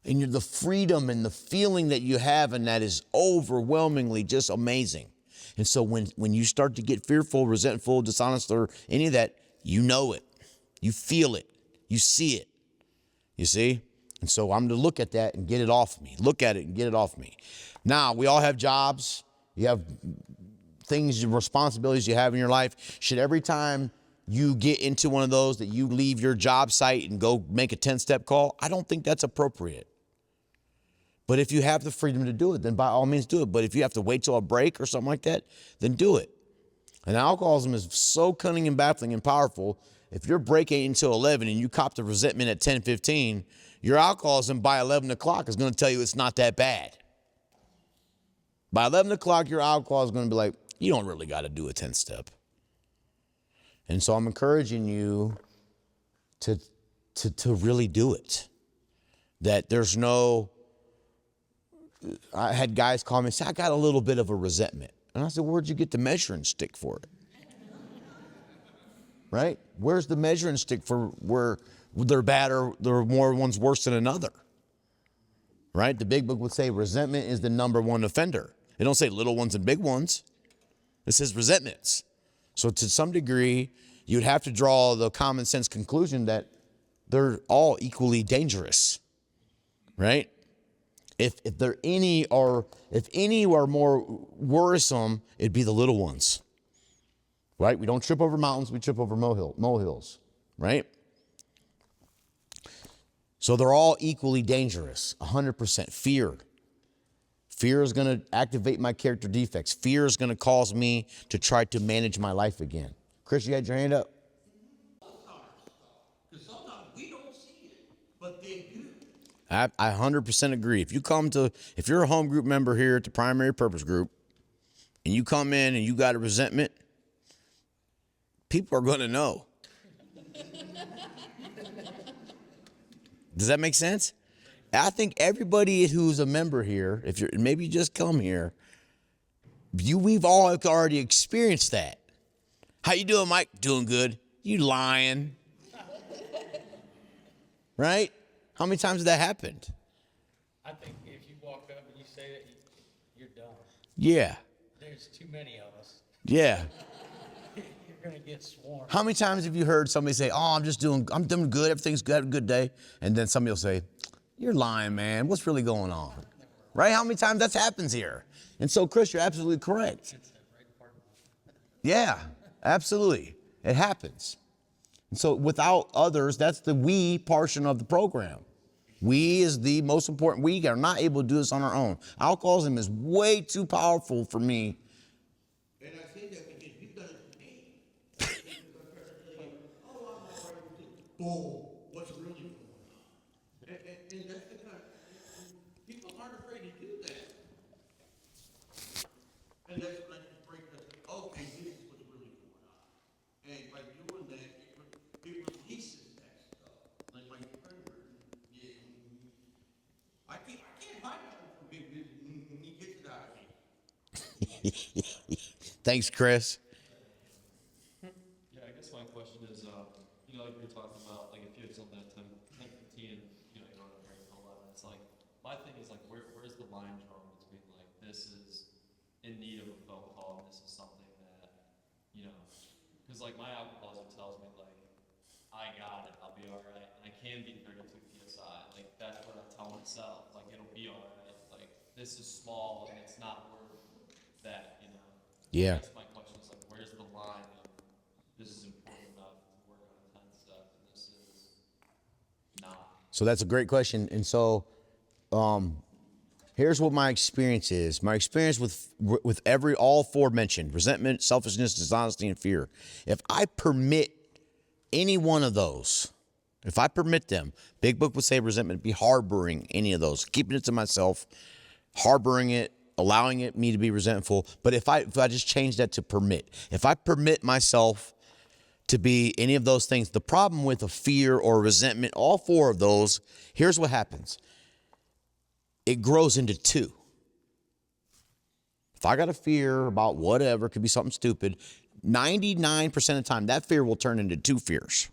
And the freedom and the feeling that you have, and that is overwhelmingly just amazing. And so when you start to get fearful, resentful, dishonest, or any of that, you know it. You feel it. You see it. You see? And so I'm to look at that and get it off me. Look at it and get it off me. Now, we all have jobs. You have things, responsibilities you have in your life. Should every time you get into one of those that you leave your job site and go make a 10-step call? I don't think that's appropriate. But if you have the freedom to do it, then by all means do it. But if you have to wait till a break or something like that, then do it. And alcoholism is so cunning and baffling and powerful. If your break ain't until 11 and you cop the resentment at 10:15, your alcoholism by 11 o'clock is going to tell you it's not that bad. By 11 o'clock, your alcohol is going to be like, you don't really got to do a 10-step. And so I'm encouraging you to really do it. That there's no, I had guys call me and say, I got a little bit of a resentment. And I said, where'd you get the measuring stick for it? Right? Where's the measuring stick for where they're bad or there are more ones worse than another? Right? The big book would say resentment is the number one offender. It don't say little ones and big ones. It says resentments. So to some degree, you'd have to draw the common sense conclusion that they're all equally dangerous. Right? If any are more worrisome, it'd be the little ones. Right? We don't trip over mountains, we trip over molehills. Right? So they're all equally dangerous. 100%. Fear. Fear is going to activate my character defects. Fear is going to cause me to try to manage my life again. Chris, you had your hand up? Because sometimes we don't see it, but they do. I 100% agree. If you're a home group member here at the Primary Purpose Group, and you come in and you got a resentment, people are going to know. Does that make sense? I think everybody who's a member here, maybe you just come here, we've all already experienced that. How you doing, Mike? Doing good. You lying. Right? How many times has that happened? I think if you walk up and you say that, you're done. Yeah. There's too many of us. Yeah. You're gonna get swarmed. How many times have you heard somebody say, oh, I'm doing good, everything's good, have a good day, and then somebody will say, you're lying, man, what's really going on? Right? How many times that happens here? And so, Chris, you're absolutely correct. Yeah, absolutely. It happens. And so without others, that's the we portion of the program. We is the most important. We are not able to do this on our own. Alcoholism is way too powerful for me. And I say that because you've done it to me. Oh, I'm all right with it. Boom. What's really going on? And that's the kind of, people aren't afraid to do that. And that's when I just break that. Okay, this is what's really going on. And by doing that, it releases that stuff. Like my friend, I can't hide nothing from him when he gets it out of me. Thanks, Chris. Yeah, I guess my question is, like you're talking about, like if you have something at 10, 15, you're on a break at 11, it's like, my thing is like, where's the line drawn between like, this is in need of a phone call, and this is something that, because like my alcoholism tells me like, I got it, I'll be all right, and I can be 32 PSI, like that's what I tell myself, like it'll be all right, like this is small and it's not worth that, Yeah. That's my question is like, where's the line of this is important enough to work on a 10 step and this is not? So that's a great question. And so Here's what my experience is. My experience with all four mentioned, resentment, selfishness, dishonesty, and fear. If I permit any one of those, if I permit them, Big Book would say resentment, be harboring any of those, keeping it to myself, harboring it, allowing it me to be resentful. But if I just change that to permit, if I permit myself to be any of those things, the problem with a fear or resentment, all four of those, here's what happens. It grows into two. If I got a fear about whatever, it could be something stupid, 99% of the time, that fear will turn into two fears.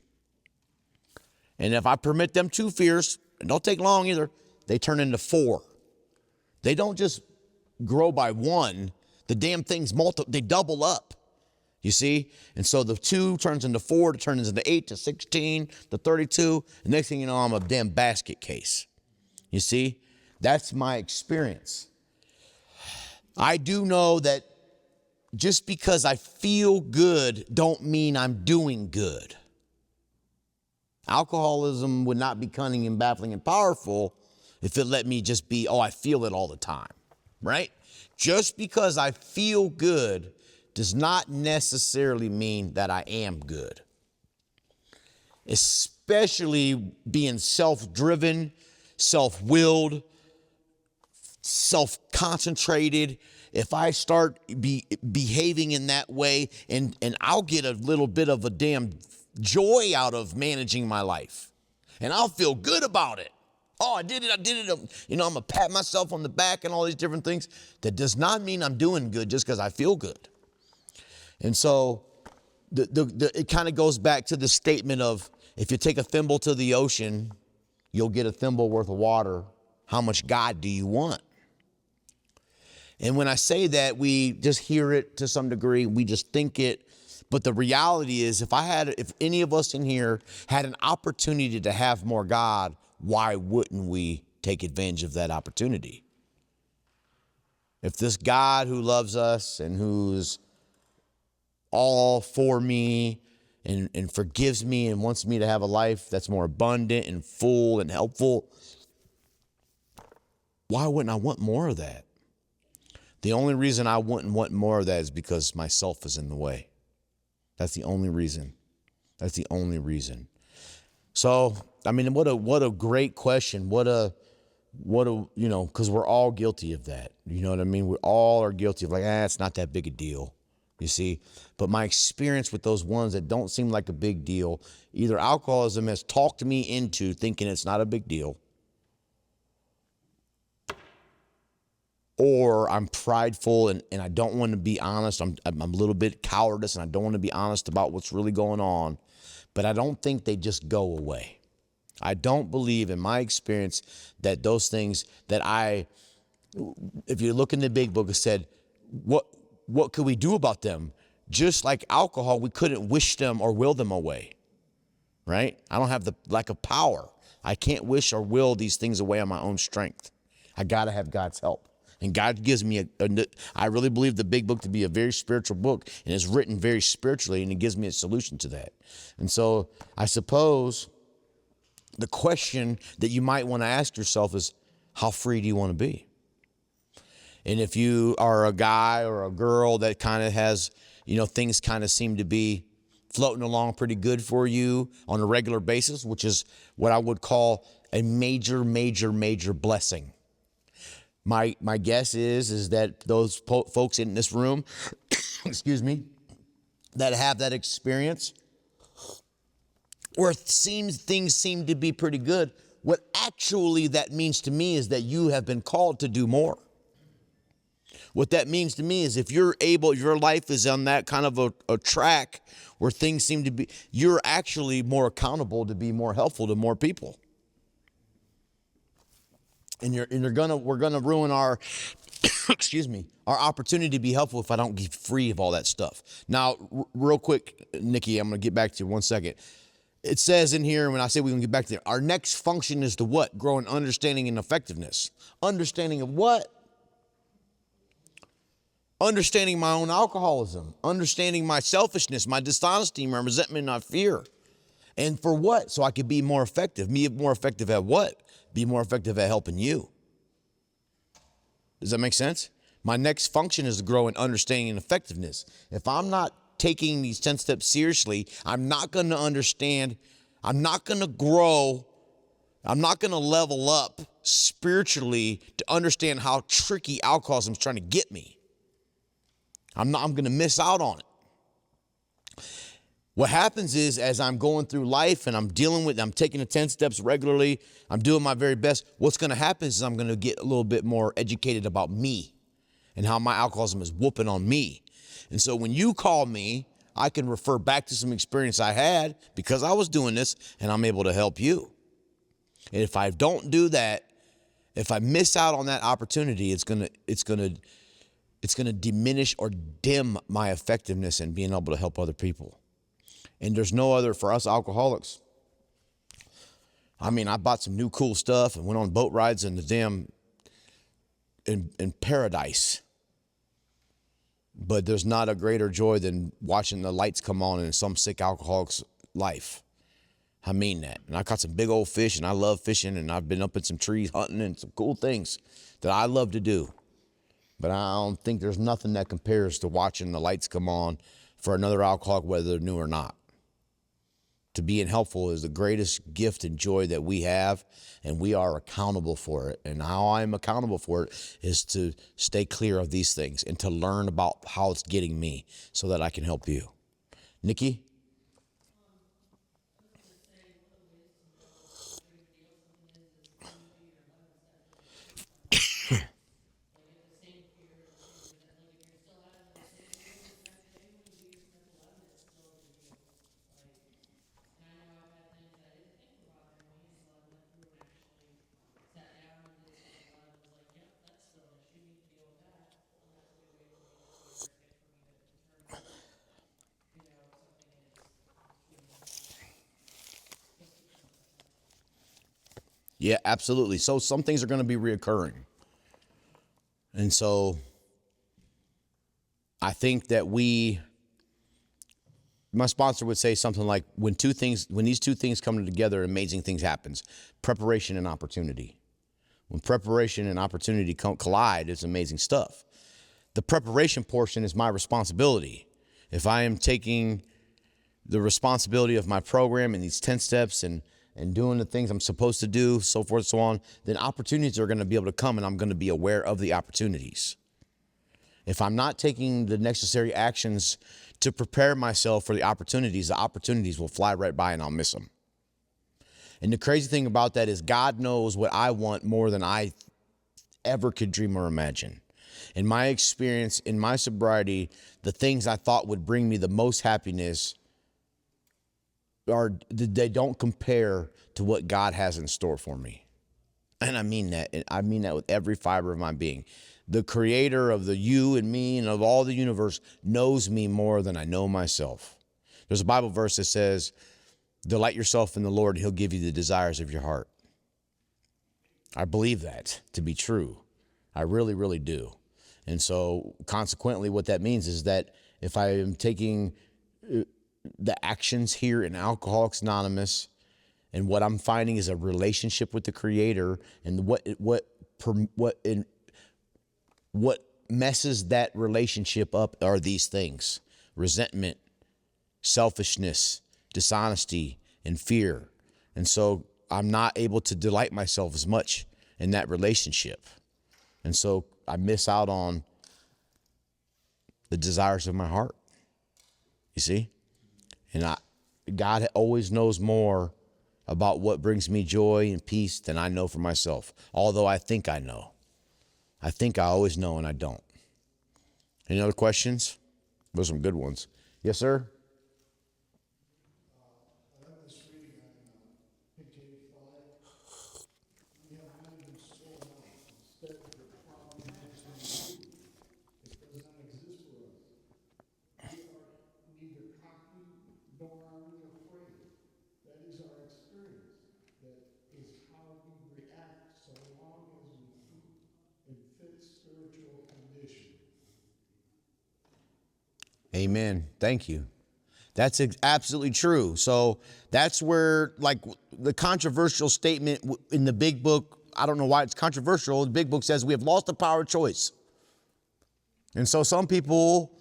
And if I permit them two fears, it don't take long either, they turn into four. They don't just grow by one. The damn things they double up. You see? And so the 2 turns into 4, it turns into 8 to 16 to 32. The next thing you know, I'm a damn basket case. You see? That's my experience. I do know that just because I feel good don't mean I'm doing good. Alcoholism would not be cunning and baffling and powerful if it let me just be, I feel it all the time, right? Just because I feel good does not necessarily mean that I am good. Especially being self-driven, self-willed, self-concentrated. If I start behaving in that way, and I'll get a little bit of a damn joy out of managing my life. And I'll feel good about it. Oh, I did it. I'm going to pat myself on the back and all these different things. That does not mean I'm doing good just because I feel good. And so it kind of goes back to the statement of, if you take a thimble to the ocean, you'll get a thimble worth of water. How much God do you want? And when I say that, we just hear it to some degree. We just think it. But the reality is, if any of us in here had an opportunity to have more God, why wouldn't we take advantage of that opportunity? If this God who loves us and who's all for me and forgives me and wants me to have a life that's more abundant and full and helpful, why wouldn't I want more of that? The only reason I wouldn't want more of that is because myself is in the way. That's the only reason. That's the only reason. So, I mean, what a great question. Because we're all guilty of that. You know what I mean? We all are guilty of it's not that big a deal, you see. But my experience with those ones that don't seem like a big deal, either alcoholism has talked me into thinking it's not a big deal, or I'm prideful and I don't want to be honest. I'm a little bit cowardice and I don't want to be honest about what's really going on. But I don't think they just go away. I don't believe, in my experience, that those things if you look in the Big Book, it said, what could we do about them? Just like alcohol, we couldn't wish them or will them away, right? I don't have the lack of power. I can't wish or will these things away on my own strength. I got to have God's help. And God gives me I really believe the Big Book to be a very spiritual book, and it's written very spiritually, and it gives me a solution to that. And so I suppose the question that you might want to ask yourself is, how free do you want to be? And if you are a guy or a girl that kind of has, things kind of seem to be floating along pretty good for you on a regular basis, which is what I would call a major, major, major blessing. My guess is that those folks in this room, excuse me, that have that experience where things seem to be pretty good, what actually that means to me is that you have been called to do more. What that means to me is if your life is on that kind of a track where things seem to be, you're actually more accountable to be more helpful to more people. And we're gonna ruin our, excuse me, our opportunity to be helpful if I don't get free of all that stuff. Now, real quick, Nikki, I'm gonna get back to you 1 second. It says in here, when I say we're gonna get back to it, our next function is to what? Grow in understanding and effectiveness. Understanding of what? Understanding my own alcoholism, understanding my selfishness, my dishonesty, my resentment, my fear. And for what? So I could be more effective. Be more effective at what? Be more effective at helping you. Does that make sense? My next function is to grow in understanding and effectiveness. If I'm not taking these 10 steps seriously, I'm not going to understand, I'm not going to grow, I'm not going to level up spiritually to understand how tricky alcoholism is trying to get me. I'm going to miss out on it. What happens is, as I'm going through life and I'm taking the 10 steps regularly, I'm doing my very best, what's going to happen is I'm going to get a little bit more educated about me and how my alcoholism is whooping on me. And so when you call me, I can refer back to some experience I had because I was doing this, and I'm able to help you. And if I don't do that, if I miss out on that opportunity, it's going to diminish or dim my effectiveness in being able to help other people. And there's no other for us alcoholics. I mean, I bought some new cool stuff and went on boat rides in the damn in paradise. But there's not a greater joy than watching the lights come on in some sick alcoholic's life. I mean that. And I caught some big old fish, and I love fishing, and I've been up in some trees hunting and some cool things that I love to do. But I don't think there's nothing that compares to watching the lights come on for another alcoholic, whether they're new or not. To being helpful is the greatest gift and joy that we have, and we are accountable for it. And how I'm accountable for it is to stay clear of these things and to learn about how it's getting me so that I can help you. Nikki? Yeah, absolutely. So some things are going to be reoccurring. And so I think that my sponsor would say something like, when these two things come together, amazing things happens. Preparation and opportunity. When preparation and opportunity collide, it's amazing stuff. The preparation portion is my responsibility. If I am taking the responsibility of my program and these 10 steps and doing the things I'm supposed to do, so forth and so on, then opportunities are going to be able to come, and I'm going to be aware of the opportunities. If I'm not taking the necessary actions to prepare myself for the opportunities will fly right by and I'll miss them. And the crazy thing about that is God knows what I want more than I ever could dream or imagine. In my experience, in my sobriety, the things I thought would bring me the most happiness they don't compare to what God has in store for me. And I mean that. And I mean that with every fiber of my being. The creator of the you and me and of all the universe knows me more than I know myself. There's a Bible verse that says, delight yourself in the Lord, and he'll give you the desires of your heart. I believe that to be true. I really, really do. And so consequently, what that means is that if I am taking the actions here in Alcoholics Anonymous, and what I'm finding is a relationship with the Creator, and what messes that relationship up are these things: resentment, selfishness, dishonesty, and fear. And so I'm not able to delight myself as much in that relationship. And so I miss out on the desires of my heart. You see? And God always knows more about what brings me joy and peace than I know for myself. Although I think I know. I think I always know, and I don't. Any other questions? Those are some good ones. Yes, sir? I like this reading on page 85. We have not even sold out. Instead of the problem is in you. It does not exist for us. We are neither cocky nor are we afraid. That is our experience. That is how we react so long as we keep in fit spiritual condition. Amen. Thank you. That's absolutely true. So that's where, like, the controversial statement in the big book I don't know why it's controversial. The big book says we have lost the power of choice. And so some people,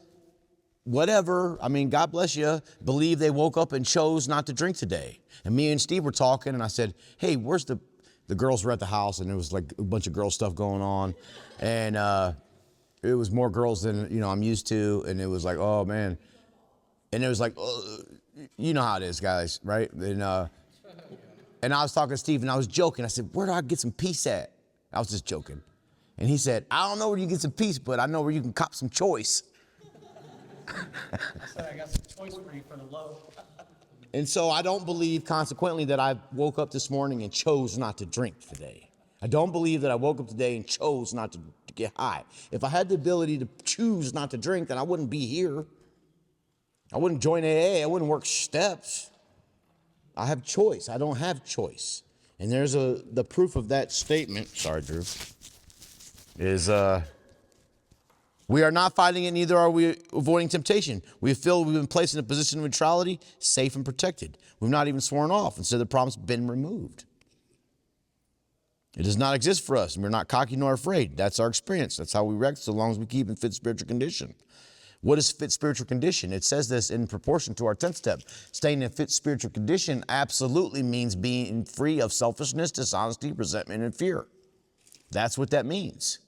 whatever, I mean, God bless you, believe they woke up and chose not to drink today. And me and Steve were talking, and I said, hey, where's the girls were at the house, and there was like a bunch of girl stuff going on. And it was more girls than, I'm used to. And it was like, oh, man. And it was like, you know how it is, guys, right? And I was talking to Steve, and I was joking. I said, where do I get some peace at? I was just joking. And he said, I don't know where you get some peace, but I know where you can cop some choice. I said I got some choice for you for the low. And so I don't believe, consequently, that I woke up this morning and chose not to drink today. I don't believe that I woke up today and chose not to get high. If I had the ability to choose not to drink, then I wouldn't be here. I wouldn't join AA. I wouldn't work steps. I have choice. I don't have choice. And there's the proof of that statement, sorry, Drew, is we are not fighting it, neither are we avoiding temptation. We feel we've been placed in a position of neutrality, safe and protected. We've not even sworn off. Instead, the problem's been removed. It does not exist for us, and we're not cocky nor afraid. That's our experience. That's how we react, so long as we keep in fit spiritual condition. What is fit spiritual condition? It says this in proportion to our 10th step. Staying in fit spiritual condition absolutely means being free of selfishness, dishonesty, resentment, and fear. That's what that means.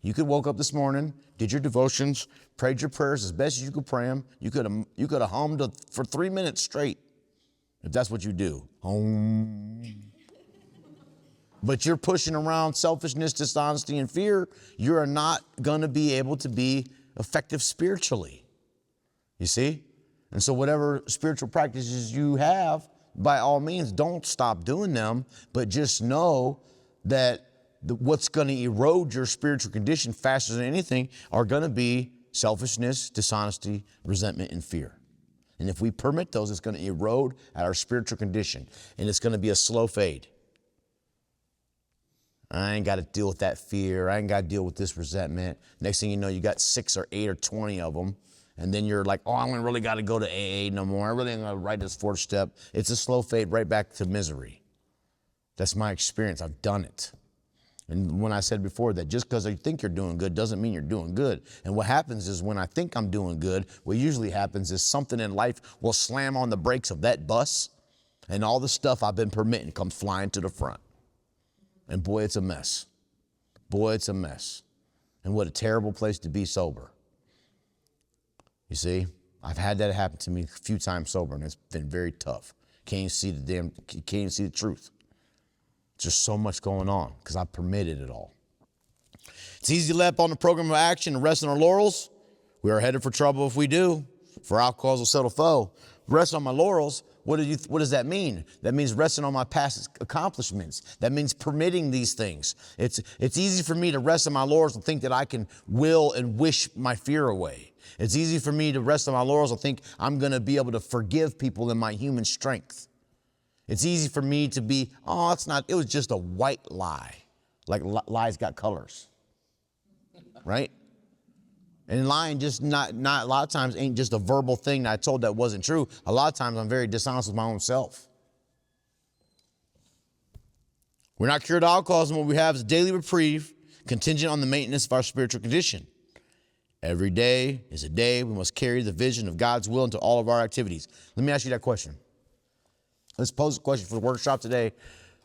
You could woke up this morning, did your devotions, prayed your prayers as best as you could pray them. You could have hummed for 3 minutes straight, if that's what you do. Hum. But you're pushing around selfishness, dishonesty, and fear. You're not going to be able to be effective spiritually. You see? And so whatever spiritual practices you have, by all means, don't stop doing them, but just know that what's going to erode your spiritual condition faster than anything are going to be selfishness, dishonesty, resentment, and fear. And if we permit those, it's going to erode at our spiritual condition, and it's going to be a slow fade. I ain't got to deal with that fear. I ain't got to deal with this resentment. Next thing you know, you got 6 or 8 or 20 of them. And then you're like, oh, I don't really got to go to AA no more. I really ain't going to write this 4th step. It's a slow fade right back to misery. That's my experience. I've done it. And when I said before that just because you think you're doing good doesn't mean you're doing good. And what happens is when I think I'm doing good, what usually happens is something in life will slam on the brakes of that bus, and all the stuff I've been permitting comes flying to the front. And boy, it's a mess. Boy, it's a mess. And what a terrible place to be sober. You see, I've had that happen to me a few times sober, and it's been very tough. Can't even see the truth. There's just so much going on because I permitted it all. It's easy to let up on the program of action and rest on our laurels. We are headed for trouble if we do. For alcohols will settle foe. Rest on my laurels. What does that mean? That means resting on my past accomplishments. That means permitting these things. It's easy for me to rest on my laurels and think that I can will and wish my fear away. It's easy for me to rest on my laurels and think I'm going to be able to forgive people in my human strength. It's easy for me to be, it was just a white lie. Like lies got colors, right? And lying just not a lot of times ain't just a verbal thing that I told that wasn't true. A lot of times I'm very dishonest with my own self. We're not cured of alcoholism. What we have is a daily reprieve contingent on the maintenance of our spiritual condition. Every day is a day we must carry the vision of God's will into all of our activities. Let me ask you that question. Let's pose a question for the workshop today.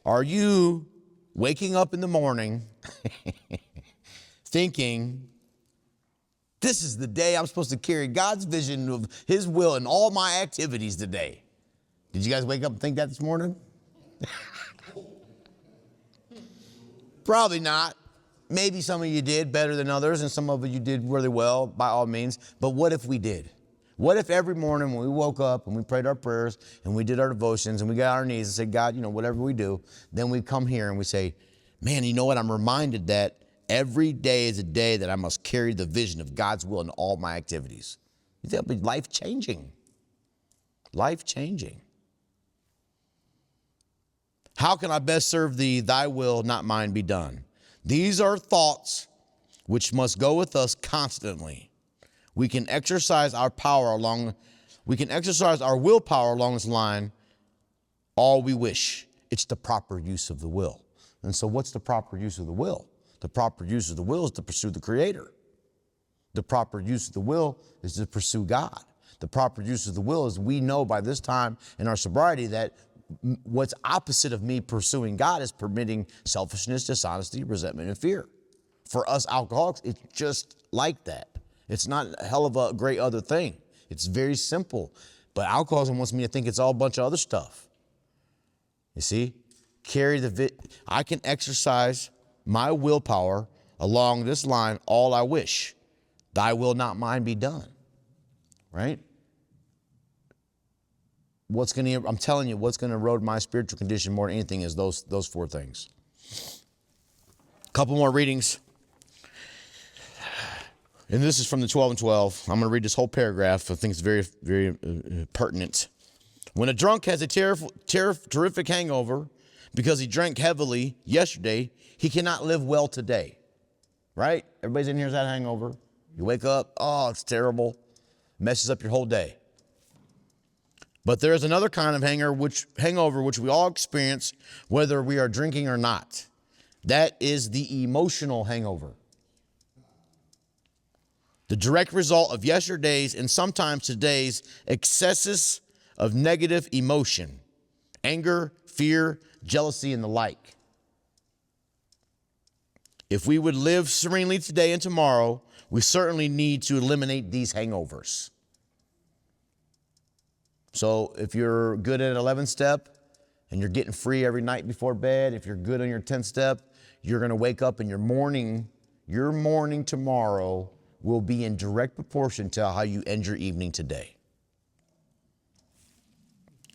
Are you waking up in the morning thinking, this is the day I'm supposed to carry God's vision of His will in all my activities today? Did you guys wake up and think that this morning? Probably not. Maybe some of you did better than others, and some of you did really well, by all means. But what if we did? What if every morning when we woke up and we prayed our prayers and we did our devotions and we got on our knees and said, God, whatever we do, then we come here and we say, man, you know what? I'm reminded that every day is a day that I must carry the vision of God's will in all my activities. You think that'll be life-changing. Life-changing. How can I best serve thee? Thy will, not mine, be done. These are thoughts which must go with us constantly. We can exercise our willpower along this line all we wish. It's the proper use of the will. And so what's the proper use of the will? The proper use of the will is to pursue the Creator. The proper use of the will is to pursue God. The proper use of the will is we know by this time in our sobriety that what's opposite of me pursuing God is permitting selfishness, dishonesty, resentment, and fear. For us alcoholics, it's just like that. It's not a hell of a great other thing. It's very simple. But alcoholism wants me to think it's all a bunch of other stuff. You see? I can exercise my willpower along this line all I wish. Thy will, not mine, be done. Right? I'm telling you, what's going to erode my spiritual condition more than anything is those four things. A couple more readings. And this is from the 12 and 12. I'm going to read this whole paragraph. I think it's very, very pertinent. When a drunk has a terrific hangover because he drank heavily yesterday, he cannot live well today. Right? Everybody's in here has had a hangover. You wake up, oh, it's terrible. Messes up your whole day. But there is another kind of hangover which we all experience whether we are drinking or not. That is the emotional hangover. The direct result of yesterday's and sometimes today's excesses of negative emotion, anger, fear, jealousy, and the like. If we would live serenely today and tomorrow, we certainly need to eliminate these hangovers. So if you're good at 11 step and you're getting free every night before bed, if you're good on your 10 step, you're going to wake up and your morning tomorrow will be in direct proportion to how you end your evening today.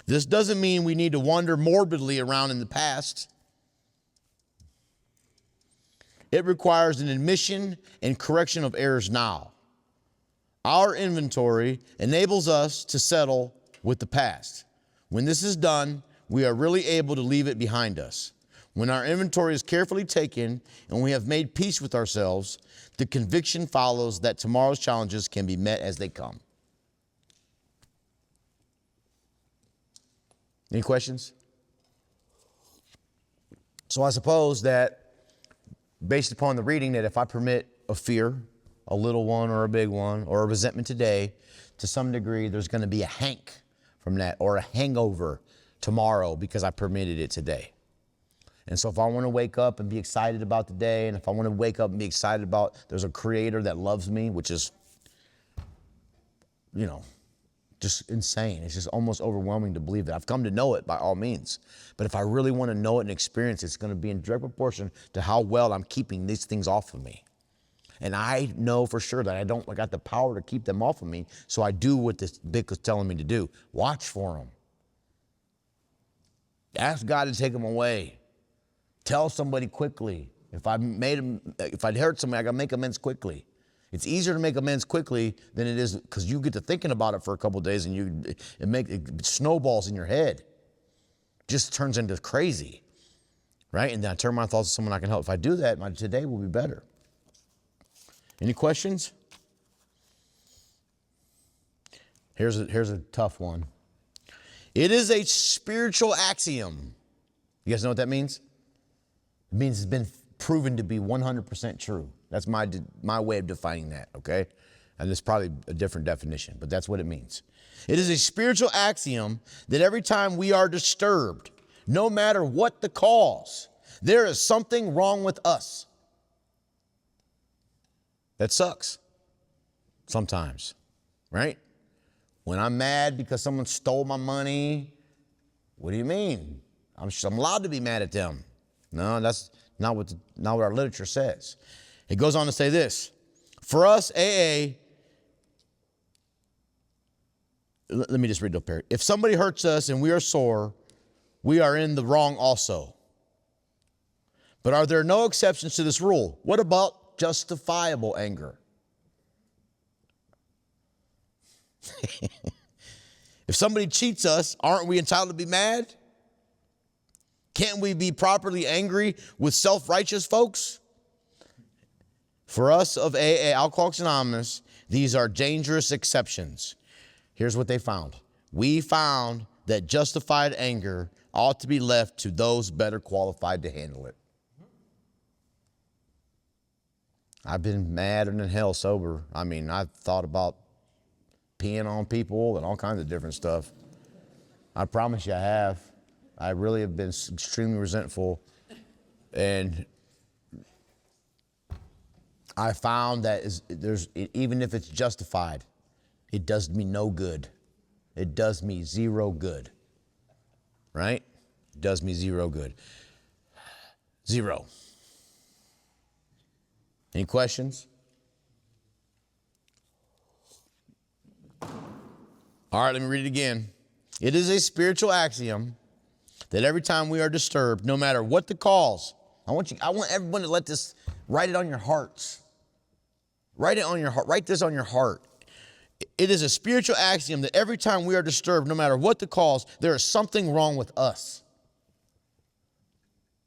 This doesn't mean we need to wander morbidly around in the past. It requires an admission and correction of errors now. Our inventory enables us to settle with the past. When this is done, we are really able to leave it behind us. When our inventory is carefully taken and we have made peace with ourselves, the conviction follows that tomorrow's challenges can be met as they come. Any questions? So I suppose that based upon the reading that if I permit a fear, a little one or a big one, or a resentment today, to some degree there's going to be a hank from that or a hangover tomorrow because I permitted it today. And so if I want to wake up and be excited about the day, and if I want to wake up and be excited about there's a Creator that loves me, which is, just insane. It's just almost overwhelming to believe that. I've come to know it by all means. But if I really want to know it and experience it, it's going to be in direct proportion to how well I'm keeping these things off of me. And I know for sure that I got the power to keep them off of me, so I do what this book is telling me to do. Watch for them. Ask God to take them away. Tell somebody quickly. If I'd hurt somebody, I got to make amends quickly. It's easier to make amends quickly than it is because you get to thinking about it for a couple of days and it snowballs in your head. Just turns into crazy, right? And then I turn my thoughts to someone I can help. If I do that, my today will be better. Any questions? Here's a tough one. It is a spiritual axiom. You guys know what that means? It means it's been proven to be 100% true. That's my way of defining that, okay? And there's probably a different definition, but that's what it means. It is a spiritual axiom that every time we are disturbed, no matter what the cause, there is something wrong with us. That sucks sometimes, right? When I'm mad because someone stole my money, what do you mean? I'm allowed to be mad at them. No, that's not what our literature says. It goes on to say this. For us, AA, let me just read it up here. If somebody hurts us and we are sore, we are in the wrong also. But are there no exceptions to this rule? What about justifiable anger? If somebody cheats us, aren't we entitled to be mad? Can't we be properly angry with self-righteous folks? For us of AA, Alcoholics Anonymous, these are dangerous exceptions. Here's what they found. We found that justified anger ought to be left to those better qualified to handle it. I've been madder than hell sober. I mean, I've thought about peeing on people and all kinds of different stuff. I promise you I have. I really have been extremely resentful. And I found that even if it's justified, it does me no good. It does me zero good. Right? It does me zero good. Zero. Any questions? All right, let me read it again. It is a spiritual axiom that every time we are disturbed, no matter what the cause, I want everyone to write it on your hearts. Write it on your heart. Write this on your heart. It is a spiritual axiom that every time we are disturbed, no matter what the cause, there is something wrong with us.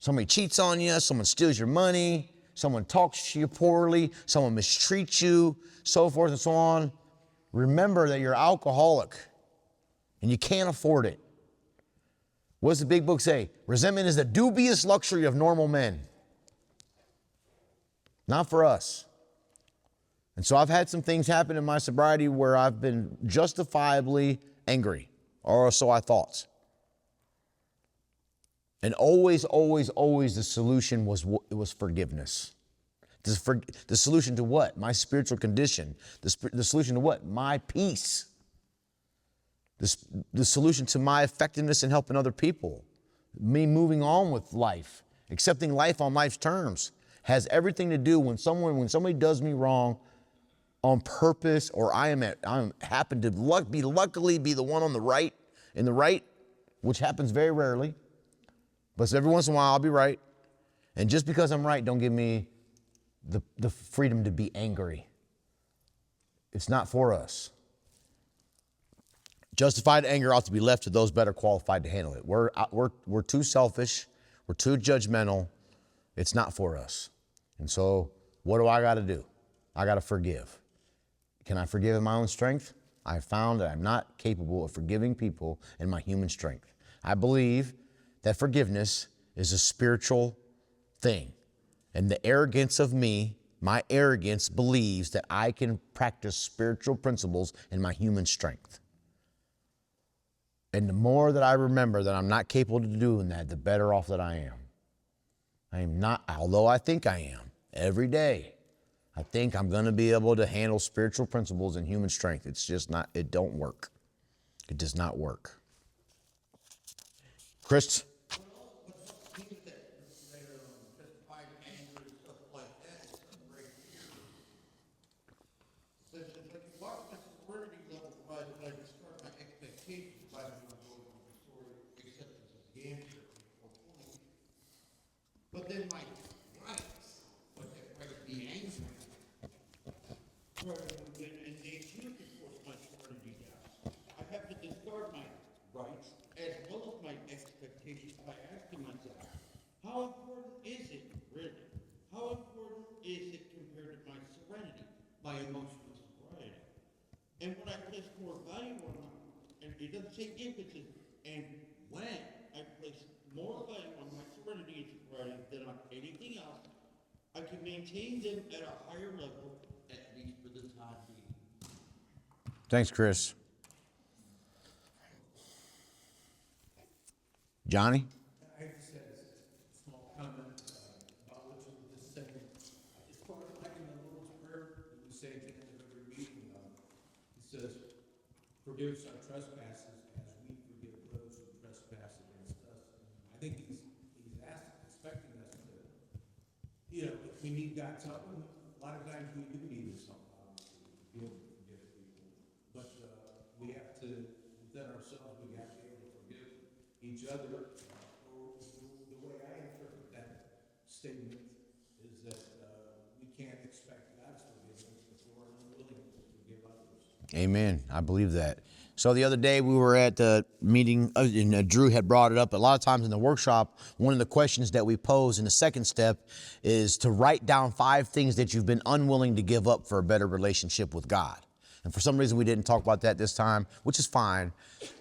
Somebody cheats on you, someone steals your money, someone talks to you poorly, someone mistreats you, so forth and so on. Remember that you're alcoholic and you can't afford it. What does the big book say? Resentment is the dubious luxury of normal men. Not for us. And so I've had some things happen in my sobriety where I've been justifiably angry, or so I thought. And always, always, always the solution was forgiveness. The solution to what? My spiritual condition. The solution to what? My peace. The solution to my effectiveness in helping other people. Me moving on with life. Accepting life on life's terms. Has everything to do when somebody does me wrong on purpose, or I happen to luckily be the one in the right, which happens very rarely. But every once in a while I'll be right. And just because I'm right, don't give me the freedom to be angry. It's not for us. Justified anger ought to be left to those better qualified to handle it. We're too selfish. We're too judgmental. It's not for us. And so what do I got to do? I got to forgive. Can I forgive in my own strength? I found that I'm not capable of forgiving people in my human strength. I believe that forgiveness is a spiritual thing. And the arrogance of me, my arrogance believes that I can practice spiritual principles in my human strength. And the more that I remember that I'm not capable of doing that, the better off that I am. I am not, although I think I am, every day. I think I'm going to be able to handle spiritual principles in human strength. It's just not, it don't work. It does not work. Chris? But then my rights, but that right to be angry, and they choose to force my serenity down. I have to discard my rights as well as my expectations by asking myself, how important is it really? How important is it compared to my serenity, my emotional sobriety? And when I place more value on and it doesn't say if, it says, and when I place more value on my serenity and sobriety than on anything else, I can maintain them at a higher level, at least for the time being. Thanks, Chris. Johnny? I just had a small comment about what you were just saying. As far as like in the Lord's Prayer, we say at the end of every meeting, it says, forgive us our trespasses as we forgive those who trespass against us. I think he's expecting us to, if we need God's help, a lot of times we do need his help, obviously, to be able to forgive people. But we have to, within ourselves, we have to be able to forgive each other. The way I interpret that statement is that we can't expect God's forgiveness if we're unwilling to forgive others. Amen. I believe that. So the other day we were at the meeting, and Drew had brought it up. A lot of times in the workshop, one of the questions that we pose in the second step is to write down 5 things that you've been unwilling to give up for a better relationship with God. And for some reason, we didn't talk about that this time, which is fine.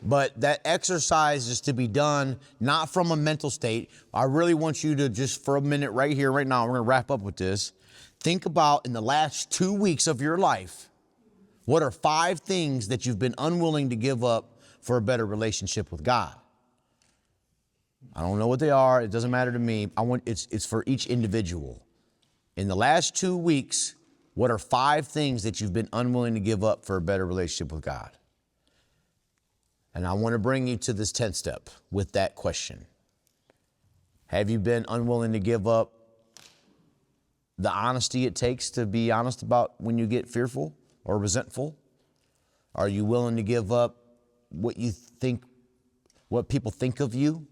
But that exercise is to be done not from a mental state. I really want you to just for a minute right here, right now, we're going to wrap up with this. Think about in the last 2 weeks of your life, what are 5 things that you've been unwilling to give up for a better relationship with God? I don't know what they are. It doesn't matter to me. It's for each individual. In the last 2 weeks, what are 5 things that you've been unwilling to give up for a better relationship with God? And I want to bring you to this 10th step with that question. Have you been unwilling to give up the honesty it takes to be honest about when you get fearful or resentful? Are you willing to give up what people think of you?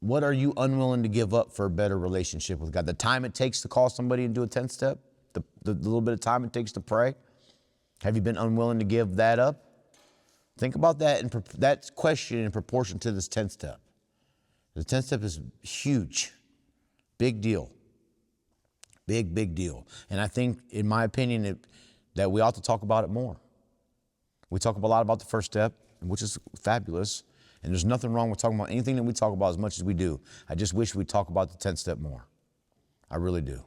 What are you unwilling to give up for a better relationship with God? The time it takes to call somebody and do a 10th step? The little bit of time it takes to pray? Have you been unwilling to give that up? Think about that and that question in proportion to this 10th step. The 10th step is huge. Big deal. Big deal. And I think, in my opinion, that we ought to talk about it more. We talk a lot about the first step, which is fabulous. And there's nothing wrong with talking about anything that we talk about as much as we do. I just wish we'd talk about the 10th step more. I really do.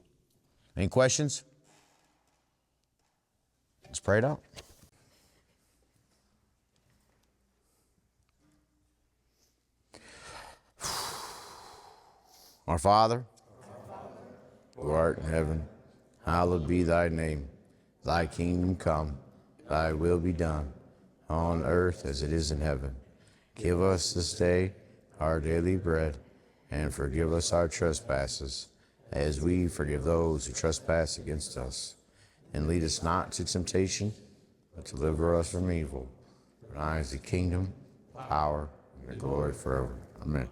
Any questions? Let's pray it out. Our Father, who art in heaven, hallowed be thy name. Thy kingdom come, thy will be done, on earth as it is in heaven. Give us this day our daily bread, and forgive us our trespasses, as we forgive those who trespass against us. And lead us not to temptation, but deliver us from evil. For thine is the kingdom, power, and the glory forever. Amen.